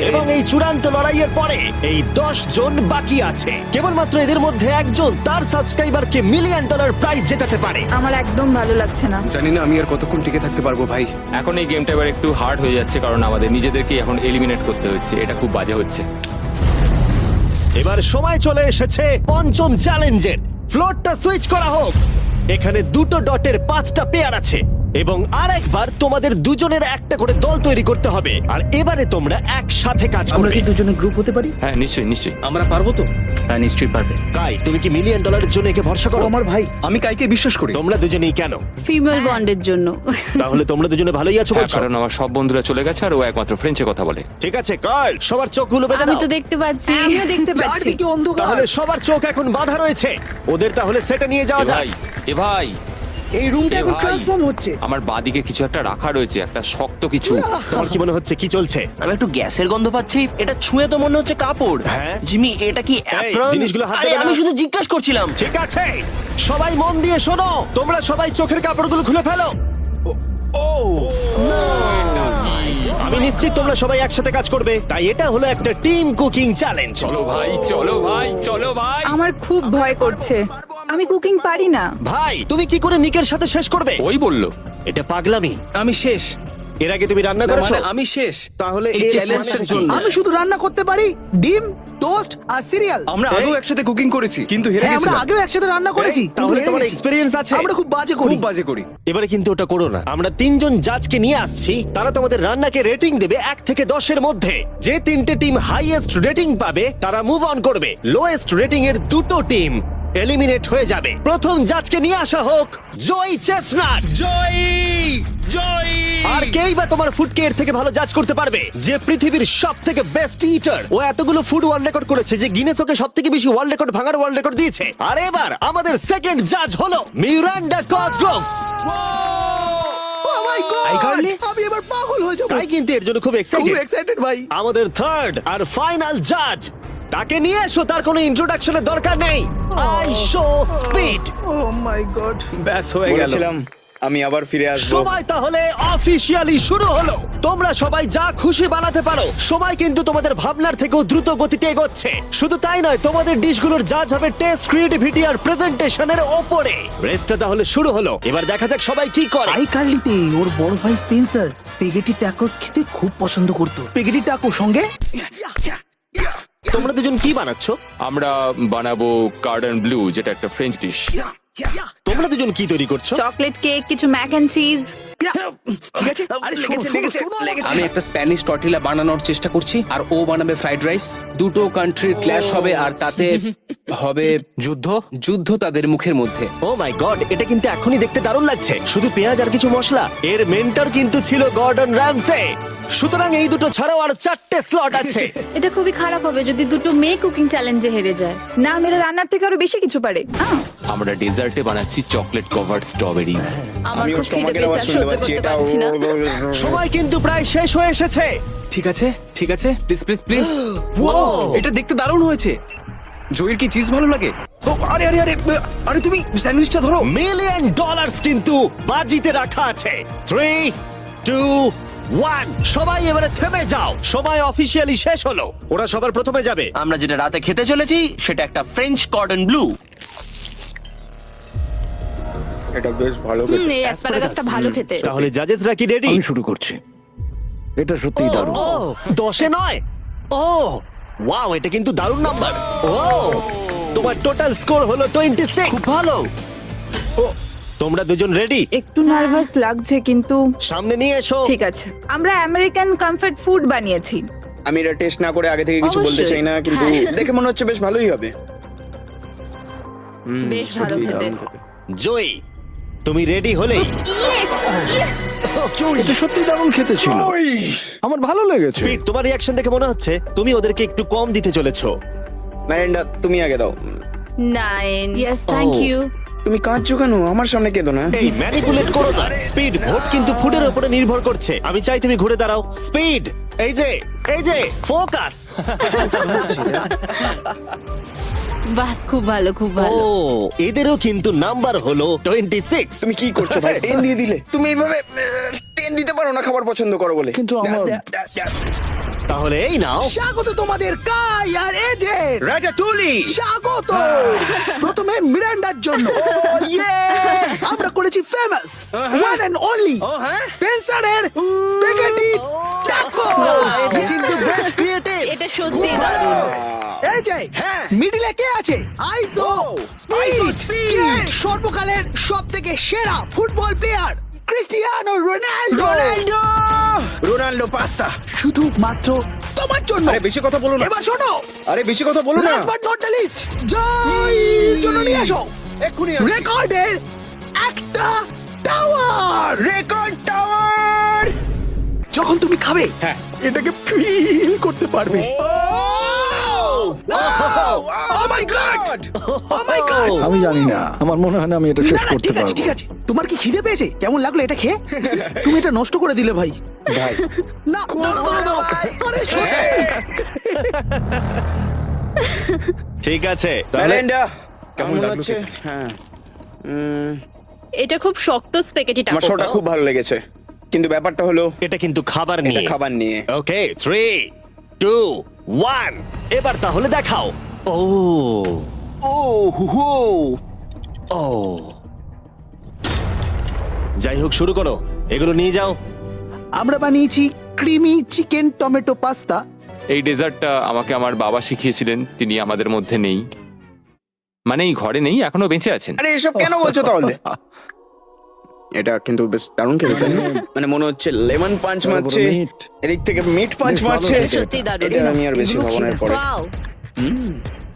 এবং এই চূড়ান্ত লড়াইয়ের পরে এই 10 জন বাকি আছে। কেবলমাত্র এদের মধ্যে একজন তার সাবস্ক্রাইবারকে $1 মিলিয়ন প্রাইজ জেতাতে পারে। আমার একদম ভালো লাগছে না। জানি না আমি আর কতক্ষণ টিকে থাকতে পারবো ভাই। এখন এই গেমটা এবার একটু হার্ড হয়ে যাচ্ছে কারণ আমাদের নিজেদেরকে এখন এলিমিনেট করতে হচ্ছে। এটা খুব বাজে হচ্ছে। এবার সময় চলে এসেছে পঞ্চম চ্যালেঞ্জের। ফ্লোরটা সুইচ করা হোক। এখানে 2টো ডটের 5টা পেয়ার আছে। এবং আরেকবার তোমাদের দুজনের একটা করে দল তৈরি করতে হবে, আর এবারে তোমরা একসাথে কাজ আমরা করবে। কি দুজনে গ্রুপ হতে পারি? হ্যাঁ নিশ্চয়ই নিশ্চয়ই। আমরা পারবো তো? হ্যাঁ নিশ্চয়ই পারবে। কাই, তুমি কি $1 মিলিয়ন জন্য একে ভরসা ও করো? আমার ভাই। আমি কাইকে বিশ্বাস করি। তোমরা দুজনেই কেন? ফিমেল বন্ডের জন্য। তাহলে তোমরা দুজনে ভালোই আছো হ্যাঁ, বলছো? কারণ আমার সব বন্ধুরা চলে গেছে আর ও একমাত্র ফ্রেঞ্চে কথা বলে। ঠিক আছে কার্ল, সবার চোখগুলো বেঁধে আমি দাও। তো দেখতে পাচ্ছি। আমিও দেখতে পাচ্ছি। চারদিকে অন্ধকার। তাহলে সবার চোখ এখন বাঁধা রয়েছে, ওদের তাহলে সেটে নিয়ে যাওয়া এ যায়। ভাই, এ ভাই, এই রুমটা এ এখন ভাই। ট্রান্সফর্ম হচ্ছে। আমার বাঁদিকে কিছু একটা রাখা রয়েছে, একটা শক্ত কিছু। তোমার কি মনে হচ্ছে কি চলছে? আমি একটু গ্যাসের গন্ধ পাচ্ছি। এটা ছুঁয়ে তো মনে হচ্ছে কাপড়। হ্যাঁ। জিমি, এটা কি অ্যাপ্রন? জিনিসগুলো হাত আরে, দেবে না। আমি শুধু জিজ্ঞাসা করছিলাম। ঠিক আছে, সবাই মন দিয়ে শোনো, তোমরা সবাই চোখের কাপড়গুলো খুলে ফেলো। আমি নিশ্চিত তোমরা সবাই একসাথে কাজ করবে, তাই এটা হলো একটা টিম কুকিং চ্যালেঞ্জ। চলো ভাই, চলো ভাই, চলো ভাই। আমার খুব ভয় করছে, আমি কুকিং পারি না। ভাই, তুমি কি করে নিকের সাথে শেষ করবে? ওই বললো। এটা পাগলামি। আমি শেষ। এর আগে তুমি রান্না করেছো? মানে আমি শেষ। তাহলে এই এর চ্যালেঞ্জটার মানেটা কি? জন্য। আমি শুধু রান্না করতে পারি ডিম, টোস্ট আর সিরিয়াল। আমরা আগেও একসাথে কুকিং করেছি কিন্তু হেরে হ্যাঁ, আমরা গেছিলাম। আগেও একসাথে রান্না করেছি। এই, তাহলে কিন্তু তোমার হেরে গেছি। এক্সপেরিয়েন্স আছে? আমরা খুব বাজে করি। খুব বাজে করি। এবারে কিন্তু ওটা করো না। আমরা 3 জন জাজকে নিয়ে আসছি, তারা তোমাদের রান্নাকে রেটিং দেবে 1 থেকে 10-এর মধ্যে। যে 3টে টিম হাইয়েস্ট রেটিং পাবে তারা মুভ অন করবে। লোয়েস্ট রেটিং এর 2টো টিম এলিমিনেট হয়ে যাবে। প্রথম জাজকে নিয়ে আসা হোক জয় চেস্টনাট। জয়, জয়। আর কেই বা তোমার ফুডকে এর থেকে ভালো জাজ করতে পারবে, যে পৃথিবীর সব থেকে বেস্ট ইটার। ও এতগুলো ফুড ওয়ার্ল্ড রেকর্ড করেছে যে গিনেস ওকে সব থেকে বেশি ওয়ার্ল্ড রেকর্ড ভাঙার ওয়ার্ল্ড রেকর্ড দিয়েছে। আর এবার আমাদের সেকেন্ড জাজ হলো Miranda Cosgrove. Oh my God! আমি এবার পাগল হয়ে যাবো। তাই কিন্তু এর জন্য খুব খুব এক্সাইটেড। এক্সাইটেড ভাই। আমাদের থার্ড আর ফাইনাল জাজ, তাকে নিয়ে এসো, তার কোনো ইন্ট্রোডাকশনের দরকার নেই। I show speed. Oh my god. ব্যাস হয়ে গেল। আমি আবার ফিরে আসবো। সময় তাহলে অফিসিয়ালি শুরু হলো। তোমরা সবাই যা খুশি বানাতে পারো। সময় কিন্তু তোমাদের ভাবনার থেকেও দ্রুত গতিতে এগোচ্ছে। শুধু তাই নয়, তোমাদের ডিশগুলোর জাজ হবে টেস্ট, ক্রিয়েটিভিটি আর প্রেজেন্টেশনের ওপরে। রেসটা তাহলে শুরু হলো, এবার দেখা যাক সবাই কি করে। আই কার্লিতে ওর বড় ভাই স্পেন্সার স্পেগেটি ট্যাকোস খেতে খুব পছন্দ করতো। স্পেগেটি ট্যাকো সঙ্গে তোমরা দুজন কি বানাচ্ছো? আমরা বানাবো কার্ডন ব্লু, যেটা একটা ফ্রেঞ্চ ডিশ। তোমরা দুজন কি তৈরি করছো? চকলেট কেক, কিছু ম্যাক এন্ড চিজ। ঠিক আছে? আমি একটা স্প্যানিশ টর্টিলা বানানোর চেষ্টা করছি আর ও বানাবে ফ্রাইড রাইস। দুটো কান্ট্রির ক্ল্যাশ হবে আর তাতে হবে যুদ্ধ। যুদ্ধ তাদের মুখের মধ্যে। ও মাই গড, এটা কিন্তু এখনই দেখতে দারুণ লাগছে। শুধু পেঁয়াজ আর কিছু মশলা। এর মেন্টর কিন্তু ছিল গর্ডন র্যামসে। সুতরাং এই দুটো ছাড়াও আর 4টে স্লট আছে। এটা খুবই খারাপ হবে যদি দুটো মেয়ে কুকিং চ্যালেঞ্জে হেরে যায়। না, মেয়েরা রান্নার থেকে আরো বেশি কিছু পারে। আমরা ডেজার্টে বানাচ্ছি চকলেট কভার্ড স্ট্রবেরি। আমার খুব খিদে পেয়েছে, আর সহ্য করতে পারছি না। সময় কিন্তু প্রায় শেষ হয়ে এসেছে। ঠিক আছে, ঠিক আছে, প্লিজ প্লিজ প্লিজ। এটা দেখতে দারুণ হয়েছে। জয়ের কি চিজ ভালো লাগে? ও, আরে আরে আরে আরে, তুমি স্যান্ডউইচটা ধরো। $1 মিলিয়ন কিন্তু বাজিতে রাখা আছে। 3, 2, 1, সবাই এবারে থেমে যাও। সময় অফিসিয়ালি শেষ হলো। ওরা সবার প্রথমে যাবে। আমরা যেটা রাতে খেতে চলেছি সেটা একটা ফ্রেঞ্চ কর্ডন ব্লু। এটা বেশ ভালো। এই অ্যাসপারাগাসটা ভালো খেতে। তাহলে জাজেসরা কি রেডি? শুরু করছি। এটা সত্যিই দারুণ। ও 10-এ নয়। ও ওয়াও, এটা কিন্তু দারুণ নাম্বার। ও তোমার টোটাল স্কোর হলো 26। খুব ভালো। তোমরা দুজন রেডি? একটু নার্ভাস লাগছে, কিন্তু সামনে নিয়ে এসো। ঠিক আছে। আমরা আমেরিকান কমফর্ট ফুড বানিয়েছি। আমি এটা টেস্ট না করে আগে থেকে কিছু বলতে অবশ্যই। চাই না, কিন্তু হ্যাঁ। দেখে মনে হচ্ছে বেশ ভালোই হবে। বেশ ভালো খেতে। জয়ী, তুমি রেডি হলেই এটা সত্যি দারুণ খেতে ছিল। আমার ভালো লেগেছে। স্পিড, তোমার রিঅ্যাকশন দেখে মনে হচ্ছে তুমি ওদেরকে একটু কম দিতে চলেছো। ম্যারেন্ডা, তুমি আগে দাও। 9 ইয়েস থ্যাংক Oh. ইউ। তুমি কাঁদছো কেন? আমার সামনে কেঁদো না। এই ম্যানিপুলেট করো না। স্পিড, ভোট কিন্তু ফুডের উপরে নির্ভর করছে। আমি চাই তুমি ঘুরে দাঁড়াও। স্পিড, এই যে ফোকাস। বাহ, খুব ভালো, খুব ও ভালো। এদেরও কিন্তু নাম্বার হলো 26। তুমি কি করছো ভাই? 10 দিয়ে দিলে। তুমি এইভাবে 10 দিতে পারো না খাবার পছন্দ করো বলে। কিন্তু আমার তাহলে এই নাও। স্বাগত তোমাদের কাই আর এজে। রাটাটুলি। স্বাগত। প্রথমে মিরান্ডার জন্য আমরা করেছি ফেমাস ওয়ান এন্ড অনলি স্পেন্সারের স্পেগেটি ট্যাকো। এটা কিন্তু বেশ ক্রিয়েটিভ। এটা সত্যি দারুণ। এই যে মিডিলে কে আছে? আইসো স্পিড, সর্বকালের সবথেকে সেরা football player. Cristiano Ronaldo Ronaldo pasta. শুধুমাত্র তোমার জন্য। আরে বেশি কথা বলো না। এবার শোনো, আরে বেশি কথা বলো না। Last but not the least, Joy জন্য নিয়ে আসো এক্ষুনি রেকর্ডের একটা টাওয়ার। Record tower. যখন তুমি খাবে হ্যাঁ। এটাকে ফিল করতে পারবে। Oh my God! Oh my God! আমি জানি না, আমার মনে হয় না আমি এটা শেষ করতে ঠিক আছে, পারবো। ঠিক আছে। তোমার কি খিদে পেয়েছে? কেমন লাগলো এটা খেয়ে? তুমি এটা নষ্ট করে দিলে ভাই। ভাই না, দাঁড়াও। আরে সত্যি। ঠিক আছে তাহলে ম্যালেন্ডা কেমন কেমন লাগলো লাগছে? খেতে? হ্যাঁ, এটা খুব শক্ত স্পেগেটি আমার শোটা খুব ভালো লেগেছে, কিন্তু ব্যাপারটা হলো এটা কিন্তু খাবার এটা নিয়ে। খাবার নিয়ে। ওকে 3 2 1 এবার তাহলে দেখাও। ও ও হু হু। ও যাই হোক, শুরু করো, এগুলো নিয়ে যাও। আমরা বানিয়েছি ক্রিমি চিকেন টমেটো পাস্তা। এই ডেজার্টটা আমাকে আমার বাবা শিখিয়েছিলেন, তিনি আমাদের মধ্যে নেই, মানে এই ঘরে নেই, এখনো বেঁচে আছেন। আরে এসব কেন বলছো তাহলে? এটা কিন্তু বেশ দারুণ খেতে, তাই না? মানে মনে হচ্ছে লেমন পাঞ্চ মারছে, এদিক থেকে মিট পাঞ্চ মারছে। সত্যি দারুণ। এটা আমি আর বেশি ভাবনার পরে। ওয়াও,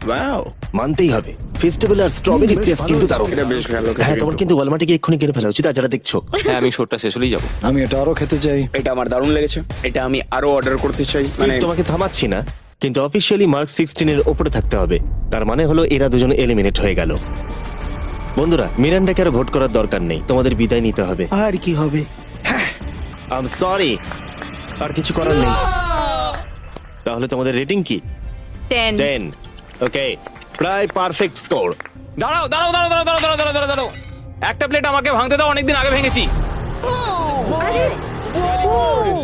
ওয়াও, মানতেই হবে, ফেস্টিভ্যাল আর স্ট্রবেরি টেস্ট কিন্তু দারুণ। এটা বেশ ভালো খেতে হ্যাঁ, তোমার কিন্তু। কিন্তু ওয়ালমার্টে গিয়ে এক্ষুনি কিনে ফেলা উচিত। আর যারা দেখছো, হ্যাঁ, আমি শোটা শেষ হলেই যাবো। আমি এটা আরো খেতে চাই। এটা আমার দারুণ লেগেছে, এটা আমি আরো অর্ডার করতে চাই। মানে তোমাকে থামাচ্ছি না, কিন্তু অফিসিয়ালি মার্ক 16 এর উপরে থাকতে হবে। তার মানে হলো এরা দুজন এলিমিনেট হয়ে গেল। বন্ধুরা, মিরান্ডাকে আর ভোট করার দরকার নেই, তোমাদের বিদায় নিতে হবে। আর কি হবে? আই এম সরি, আর কিছু করার নেই। তাহলে তোমাদের রেটিং কি? 10। 10। ওকে, প্রায় পারফেক্ট স্কোর। দাঁড়াও দাঁড়াও দাঁড়াও দাঁড়াও দাঁড়াও দাঁড়াও দাঁড়াও দাঁড়াও, একটা প্লেট আমাকে ভাঙতে দাও, অনেকদিন আগে ভেঙেছি।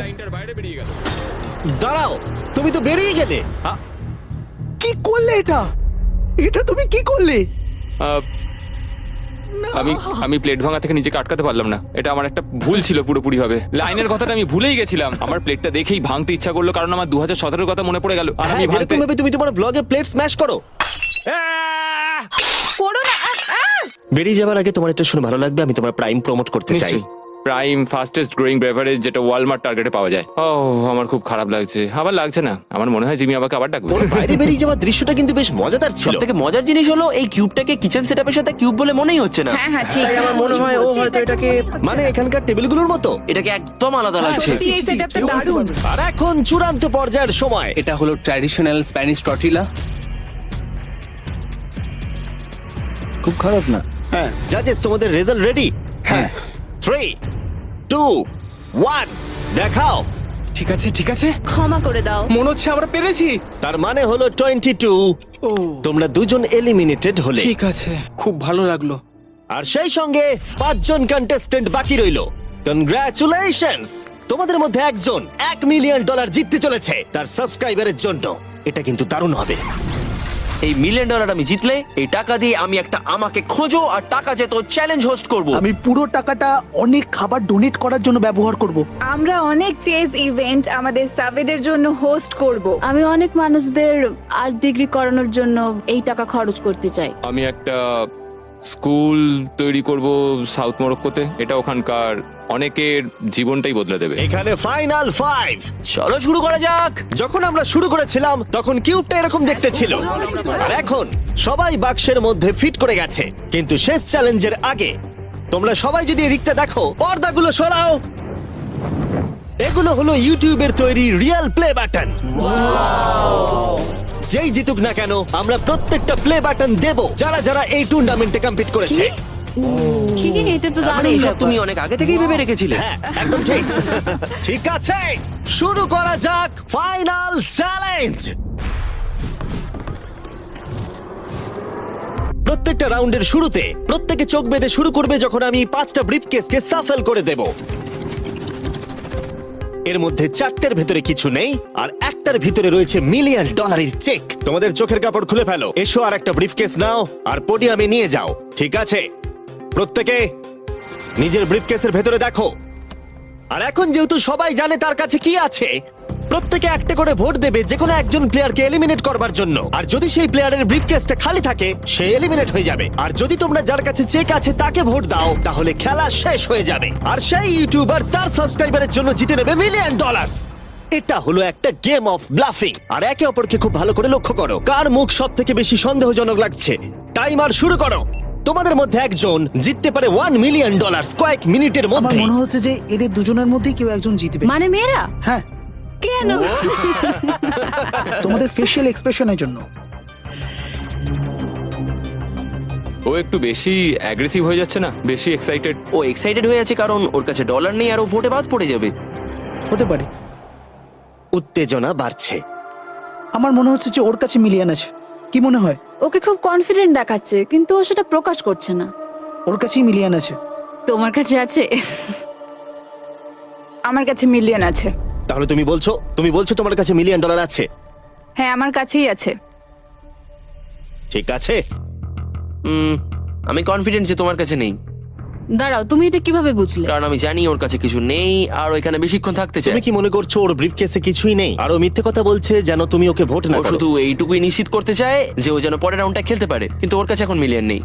লাইনটার বাইরে বেরিয়ে গেল। দাঁড়াও, তুমি তো বেরিয়ে গেলে। কি করলে এটা? এটা তুমি কি করলে? আহ, আমি প্লেট ভাঙা থেকে নিজেকে আটকাতে পারলাম না, এটা আমার একটা ভুল ছিল পুরোপুরি ভাবে। লাইনের কথাটা আমি ভুলেই গেছিলাম, আমার প্লেটটা দেখেই ভাঙতে ইচ্ছা করলো, কারণ আমার 2017 কথা মনে পড়ে গেল। আর হ্যাঁ, আমি ভাঙতে যেরকম ভাবে তুমি তোমার ব্লগে প্লেট স্ম্যাশ করো। আহ! করো না। বেরিয়ে যাওয়ার আগে তোমার এটা শুনে ভালো লাগবে, আমি তোমার প্রাইম প্রমোট করতে চাই। নিশ্চয়ই। প্রাইম ফাস্টেস্ট গ্রোয়িং বেভারেজ, যেটা ওয়ালমার্ট টার্গেটে পাওয়া যায়। ও, আমার খুব খারাপ লাগছে। আবার লাগছে না, আমার মনে হয় জিমি আমাকে আবার ডাকবে। ওর বাইরে বেরিয়ে যাওয়ার দৃশ্যটা কিন্তু বেশ মজাদার ছিল। সবথেকে মজার জিনিস হলো এই কিউবটাকে কিচেন সেটআপের সাথে কিউব বলে মনেই হচ্ছে না। হ্যাঁ হ্যাঁ, ঠিক। তাই আমার মনে হয় ও হয়তো এটাকে মানে এখানকার টেবিলগুলোর মতো। এটাকে একদম আলাদা লাগছে। সত্যি এই সেটআপটা দারুণ। আর এখন চূড়ান্ত পর্যায়ের সময়। এটা হলো ট্র্যাডিশনাল স্প্যানিশ টর্টিলা। খুব খারাপ না। হ্যাঁ, জাজেস, তোমাদের রেজাল্ট রেডি? হ্যাঁ। 3 2 1 দেখাও। ঠিক আছে, ঠিক আছে, ক্ষমা করে দাও। মনে হচ্ছে আমরা পেরেছি। তার মানে হলো 22। তোমরা দুজন এলিমিনেটেড হলে। ঠিক আছে, খুব ভালো লাগলো। আর সেই সঙ্গে 5 জন কন্টেস্ট্যান্ট বাকি রইলো। কনগ্রাচুলেশনস, তোমাদের মধ্যে একজন $1 মিলিয়ন জিততে চলেছে তার সাবস্ক্রাইবারের জন্য। এটা কিন্তু দারুণ হবে। এই $1 মিলিয়ন আমি জিতলে এই টাকা দিয়ে আমি একটা আমাকে খোঁজো আর টাকা যেত চ্যালেঞ্জ হোস্ট করব। আমি পুরো টাকাটা অনেক খাবার ডোনেট করার জন্য ব্যবহার করব। আমরা অনেক চেজ ইভেন্ট আমাদের সাবেদের জন্য হোস্ট করব। আমি অনেক মানুষদের আর্ট ডিগ্রি করানোর জন্য এই টাকা খরচ করতে চাই। আমি একটা স্কুল তৈরি করব সাউথ মরক্কোতে, এটা ওখানকার অনেকের জীবনটাই বদলে দেবে। এখানে ফাইনাল 5। চলো শুরু করা যাক। যখন আমরা শুরু করেছিলাম তখন কিউবটা এরকম দেখতে ছিল, আর এখন সবাই বাক্সের মধ্যে ফিট করে গেছে। কিন্তু শেষ চ্যালেঞ্জের আগে তোমরা সবাই যদি এদিকটা দেখো, পর্দাগুলো সরাও। এগুলো হলো ইউটিউবের তৈরি রিয়েল প্লে বাটন। যেই জিতুক না কেন, আমরা প্রত্যেকটা প্লে বাটন দেব যারা যারা এই টুর্নামেন্টে কম্পিট করেছে। কি এটা তো মানে দারুণ এসব ব্যাপার। তুমি অনেক আগে থেকেই ভেবে রেখেছিলে। হ্যাঁ, একদম ঠিক। ঠিক আছে, শুরু করা যাক ফাইনাল চ্যালেঞ্জ। প্রত্যেকটা রাউন্ডের শুরুতে প্রত্যেকে চোখ বেঁধে শুরু করবে যখন আমি 5টা ব্রিফকেসকে সাফল করে দেব। এর মধ্যে 4টের ভেতরে কিছু নেই, আর একটার ভিতরে রয়েছে $1 মিলিয়ন চেক। তোমাদের চোখের কাপড় খুলে ফেলো, এসো আর একটা ব্রিফকেস নাও আর পোডিয়ামে নিয়ে যাও। ঠিক আছে, প্রত্যেকে নিজের ব্রিফকেসের ভেতরে দেখো। আর এখন যেহেতু সবাই জানে তার কাছে কি আছে, প্রত্যেকে একটা করে ভোট দেবে যে কোনো একজন প্লেয়ারকে এলিমিনেট করবার জন্য। আর যদি সেই প্লেয়ারের ব্রিফকেসটা খালি থাকে সে এলিমিনেট হয়ে যাবে। আর যদি তোমরা যার কাছে চেক আছে তাকে ভোট দাও তাহলে খেলা শেষ হয়ে যাবে। আর সেই ইউটিউবার তার সাবস্ক্রাইবারের জন্য জিতে নেবে $1 মিলিয়ন। এটা হলো একটা গেম অফ ব্লাফিং। আর একে অপরকে খুব ভালো করে লক্ষ্য করো কার মুখ সব থেকে বেশি সন্দেহজনক লাগছে। টাইমার শুরু করো। তোমাদের মধ্যে একজন জিততে পারে $1 মিলিয়ন কয়েক মিনিটের আমার মধ্যে। মনে হচ্ছে যে এদের দুজনের মধ্যেই কেউ একজন জিতবে। মানে মেয়েরা হ্যাঁ, কেন? তোমাদের ফেশিয়াল এক্সপ্রেশনের জন্য। ও একটু বেশি অ্যাগ্রেসিভ হয়ে যাচ্ছে না, বেশি এক্সাইটেড। ও এক্সাইটেড হয়ে আছে কারণ ওর কাছে ডলার নেই আর ও ভোটে বাদ পড়ে যাবে। হতে পারে। উত্তেজনা বাড়ছে। আমার মনে হচ্ছে যে ওর কাছে মিলিয়ন আছে। কি মনে হয়? ওকে খুব কনফিডেন্ট দেখাচ্ছে কিন্তু ও সেটা প্রকাশ করছে না। ওর কাছেই মিলিয়ন আছে। তোমার কাছে আছে? আমার কাছে মিলিয়ন আছে। তাহলে তুমি বলছো তোমার কাছে $1 মিলিয়ন আছে? হ্যাঁ, আমার কাছেই আছে। ঠিক আছে। আমি কনফিডেন্ট যে তোমার কাছে নেই, দাঁড়াও, তুমি এটা কিভাবে বুঝলে? কারণ আমি জানি ওর কাছে কিছু নেই আর ও এখানে বেশিক্ষণ থাকতে চায়। তুমি কি মনে করছো ওর ব্রিফকেসে কিছুই নেই আর ও মিথ্যে কথা বলছে যেন তুমি ওকে ভোট না ও করো? শুধু এইটুকুই নিশ্চিত করতে চায় যে ও যেন পরের রাউন্ডটা খেলতে পারে, কিন্তু ওর কাছে এখন মিলিয়ন নেই।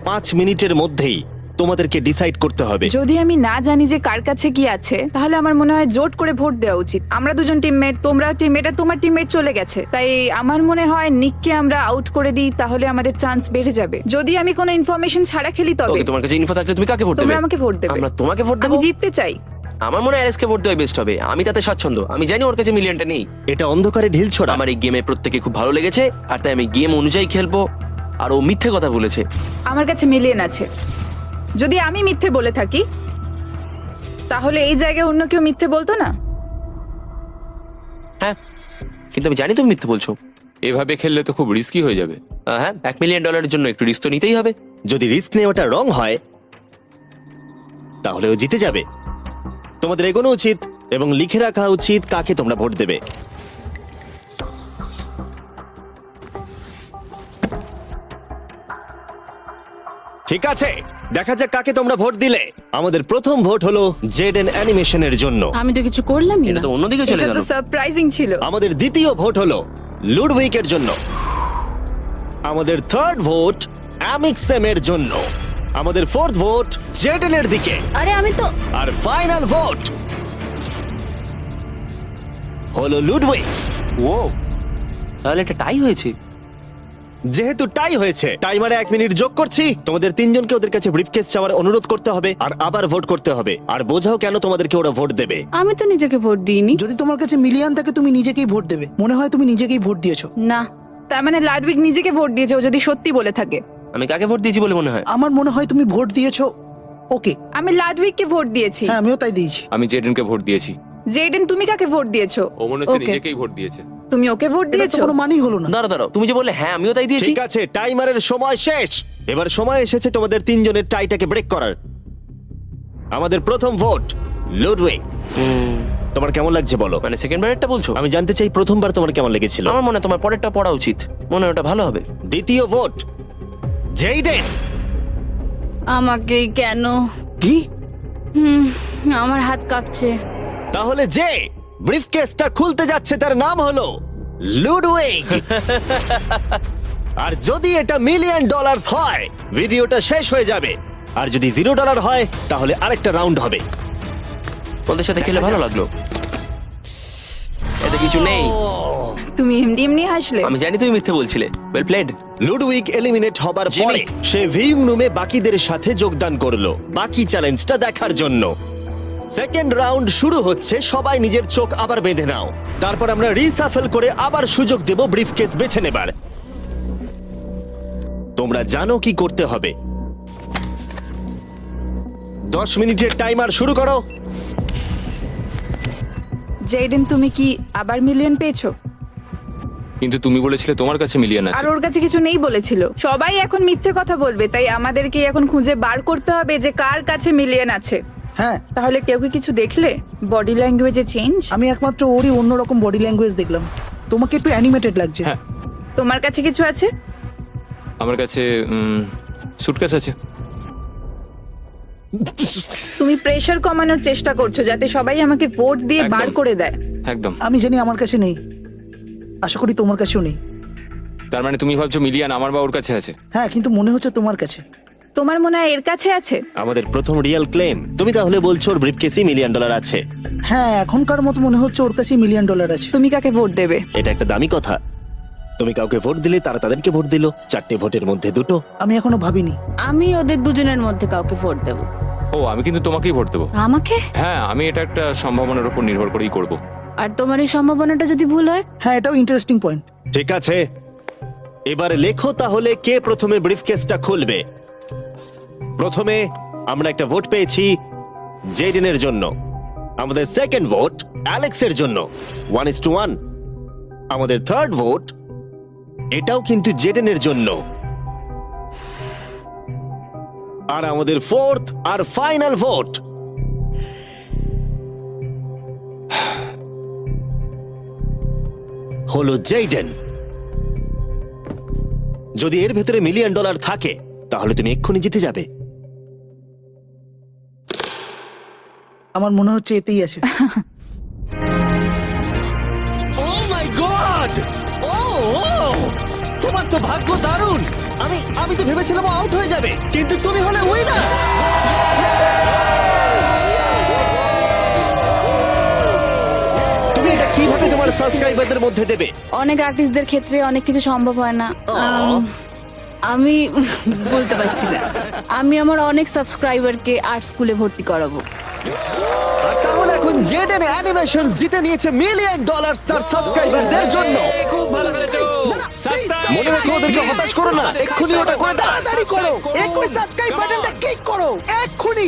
5 মিনিটের মধ্যেই তোমাদেরকে ডিসাইড করতে হবে। যদি আমি না জানি যে কার কাছে কি আছে তাহলে আমার মনে হয় জোট করে ভোট দেওয়া উচিত। আমরা দুজন টিমমেট, তোমরাও টিমমেট, আর তোমার টিমমেট চলে গেছে, তাই আমার মনে হয় নিককে আমরা আউট করে দিই, তাহলে আমাদের চান্স বেড়ে যাবে। যদি আমি কোনো ইনফরমেশন ছাড়া খেলি তবে। ওকে, তোমার কাছে ইনফো থাকলে তুমি কাকে ভোট দেবে? তোমরা আমাকে ভোট দেবে। আমরা তোমাকে ভোট দেব? আমি জিততে চাই। আমার মনে হয় আরএসকে ভোট দেওয়া বেস্ট হবে। আমি তাতে স্বাচ্ছন্দ্য। আমি জানি ওর কাছে মিলিয়নটা নেই। এটা অন্ধকারে ঢিল ছোড়া। আমার এই গেমে প্রত্যেকে খুব ভালো লেগেছে আর তাই আমি গেম অনুযায়ী খেলবো। আর ও মিথ্যে কথা বলেছে। আমার কাছে মিলিয়ন আছে। যদি আমি মিথ্যে বলে থাকি তাহলে এই জায়গায় অন্য কেউ মিথ্যে বলতো না। হ্যাঁ, কিন্তু আমি জানি তুমি মিথ্যে বলছো। এভাবে খেললে তো খুব রিস্কি হয়ে যাবে। হ্যাঁ, $1 মিলিয়ন জন্য একটু রিস্ক তো নিতেই হবে। যদি রিস্ক নেওয়াটা রং হয় তাহলে ও জিতে যাবে। তোমাদের এগোনো উচিত এবং লিখে রাখা উচিত কাকে তোমরা ভোট দেবে। ঠিক আছে, দেখা যাক কাকে তোমরা ভোট দিলে। আমাদের প্রথম ভোট হলো জেডেন অ্যানিমেশনের জন্য। আমি তো কিছু করলামই এটা না। তো অন্যদিকে চলে এটা গেল। তো সারপ্রাইজিং ছিল। আমাদের দ্বিতীয় ভোট হলো লুডউইকের জন্য। আমাদের থার্ড ভোট অ্যামিক্সেমের জন্য। আমাদের ফোর্থ ভোট জেডেনের দিকে। আরে আমি তো আর ফাইনাল ভোট হলো লুডউইক। ও, তাহলে এটা টাই হয়েছে। যেহেতু টাই হয়েছে, টাইমারে 1 মিনিট যোগ করছি। তোমাদের তিনজনকে ওদের কাছে ব্রিফকেস চাওয়ার অনুরোধ করতে হবে আর আবার ভোট করতে হবে। আর বোঝাও কেন তোমাদেরকে ওরা ভোট দেবে। আমি তো নিজেকে ভোট দিইনি। যদি তোমার কাছে মিলিয়ন থাকে তুমি নিজেকেই ভোট দেবে। মনে হয় তুমি নিজেকেই ভোট দিয়েছো। না, তার মানে লাডউইক নিজেকে ভোট দিয়েছে, ও যদি সত্যি বলে থাকে। আমি কাকে ভোট দিয়েছি বলে মনে হয়? আমার মনে হয় তুমি ভোট দিয়েছো ওকে। আমি লাডউইককে ভোট দিয়েছি। হ্যাঁ, আমিও তাই দিয়েছি। আমি জেডেনকে ভোট দিয়েছি। জেডেন, তুমি কাকে ভোট দিয়েছো? ও মনে হচ্ছে Okay. নিজেকেই ভোট দিয়েছে। তুমি ওকে ভোট এটা তো দিয়েছো? কোনো মানেই হলো না। দাঁড়াও, তুমি যে বললে হ্যাঁ আমিও তাই দিয়েছি। ঠিক আছে, টাইমারের সময় শেষ। এবার সময় এসেছে তোমাদের তিনজনের টাইটাকে ব্রেক করার। আমাদের প্রথম ভোট লুডউইক। তোমার কেমন লাগছে বলো? মানে সেকেন্ড বারেরটা বলছো? আমি জানতে চাই প্রথমবার তোমার কেমন লেগেছিল। আমার মনে হয় তোমার পরেরটা পড়া উচিত। মনে হয় ওটা ভালো হবে। দ্বিতীয় ভোট জেইডেন। আমাকেই কেন? কি? আমার হাত কাঁপছে। তাহলে যে ব্রিফকেসটা খুলতে যাচ্ছে তার নাম হলো লুডউইক। আর যদি এটা $1 মিলিয়ন হয় ভিডিওটা শেষ হয়ে যাবে। আর যদি $0 হয় তাহলে আরেকটা রাউন্ড হবে। ওদের সাথে খেলে ভালো লাগলো। এতে কিছু নেই। তুমি এমনি এমনি হাসলে। আমি জানি তুমি মিথ্যে বলছিলে। Well played. লুডউইক এলিমিনেট হবার জিমি। পরে সে ভিউইং রুমে বাকিদের সাথে যোগদান করলো বাকি চ্যালেঞ্জটা দেখার জন্য। সেকেন্ড রাউন্ড শুরু হচ্ছে। সবাই নিজের চোখ আবার বেঁধে নাও। তারপর আমরা রিসাফেল করে আবার সুযোগ দেব ব্রিফকেস বেছে নেবার। তোমরা জানো কি করতে হবে। 10 মিনিটের টাইমার শুরু করো। জেডেন, তুমি কি আবার মিলিয়ন পেয়েছো? কিন্তু তুমি বলেছিলে তোমার কাছে মিলিয়ন আর আছে। ওর কাছে কিছু নেই বলেছিল। সবাই এখন মিথ্যে কথা বলবে, তাই আমাদেরকে এখন খুঁজে বার করতে হবে যে কার কাছে মিলিয়ন আছে। হ্যাঁ, তাহলে কেউ কি কিছু দেখলে? বডি ল্যাঙ্গুয়েজে চেঞ্জ? আমি একমাত্র ওরই অন্যরকম বডি ল্যাঙ্গুয়েজ দেখলাম। তোমাকে একটু অ্যানিমেটেড লাগছে। হ্যাঁ। তোমার কাছে কিছু আছে? আমার কাছে সুটকেস আছে। তুমি প্রেশার কমানোর চেষ্টা করছো যাতে সবাই আমাকে ভোট দিয়ে বার একদম। করে দেয়। একদম। আমি জানি আমার কাছে নেই, আশা করি তোমার কাছেও নেই। তার মানে তুমি ভাবছো মিলিয়ন আমার বা ওর কাছে আছে? হ্যাঁ, কিন্তু মনে হচ্ছে তোমার কাছে। তোমার মনে হয় এর কাছে আছে? আমাদের প্রথম রিয়েল ক্লেম। তুমি তাহলে বলছো ওর ব্রিফকেসে $1 মিলিয়ন আছে? হ্যাঁ, এখনকার মতো মনে হচ্ছে ওর কাছে $1 মিলিয়ন আছে। তুমি কাকে ভোট দেবে? এটা একটা দামি কথা। তুমি কাউকে ভোট দিলে তারা তাদেরকে ভোট দিল, 4টে ভোটের মধ্যে 2টো। আমি এখনো ভাবিনি। আমি ওদের দুজনের মধ্যে কাউকে ভোট দেবো। ও, আমি কিন্তু তোমাকেই ভোট দেবো। আমাকে? হ্যাঁ, আমি এটা একটা সম্ভাবনার উপর নির্ভর করেই করব। আর তোমার এই সম্ভাবনাটা যদি ভুল হয়? হ্যাঁ, এটাও ইন্টারেস্টিং পয়েন্ট। ঠিক আছে, এবার লেখো তাহলে কে প্রথমে ব্রিফকেসটা খুলবে। প্রথমে আমরা একটা ভোট পেয়েছি জেডেনের জন্য। আমাদের সেকেন্ড ভোট অ্যালেক্সের জন্য, 1:1। আমাদের থার্ড ভোট এটাও কিন্তু জেডেনের জন্য। আর আমাদের ফোর্থ আর ফাইনাল ভোট হলো জেডেন। যদি এর ভেতরে $1 মিলিয়ন থাকে তাহলে তুমি এক্ষুনি জিতে যাবে। আমার মনে হচ্ছে এতেই আছে। ও মাই গড! ও তোমার তো ভাগ্য দারুণ। আমি তো ভেবেছিলাম আউট হয়ে যাবে, কিন্তু তুমি হলে উইনার। তুমি এটা কিভাবে তোমার সাবস্ক্রাইবারদের মধ্যে দেবে? অনেক আর্টিস্টদের ক্ষেত্রে অনেক কিছু সম্ভব হয় না। আমি বলতে পারছি না। আমি আমার অনেক সাবস্ক্রাইবারকে আর্ট স্কুলে ভর্তি করাবো। আর তাহলে এখন জেডেন অ্যানিমেশন জিতে নিয়েছে $1 মিলিয়ন তার সাবস্ক্রাইবারদের জন্য। খুব ভালো খেলেছো। মনে রাখো, ওদেরকে হতাশ করো না, এক্ষুনি ওটা করে দাও। তাড়াতাড়ি করো, এক্ষুনি সাবস্ক্রাইব বাটনটা ক্লিক করো, এক্ষুনি।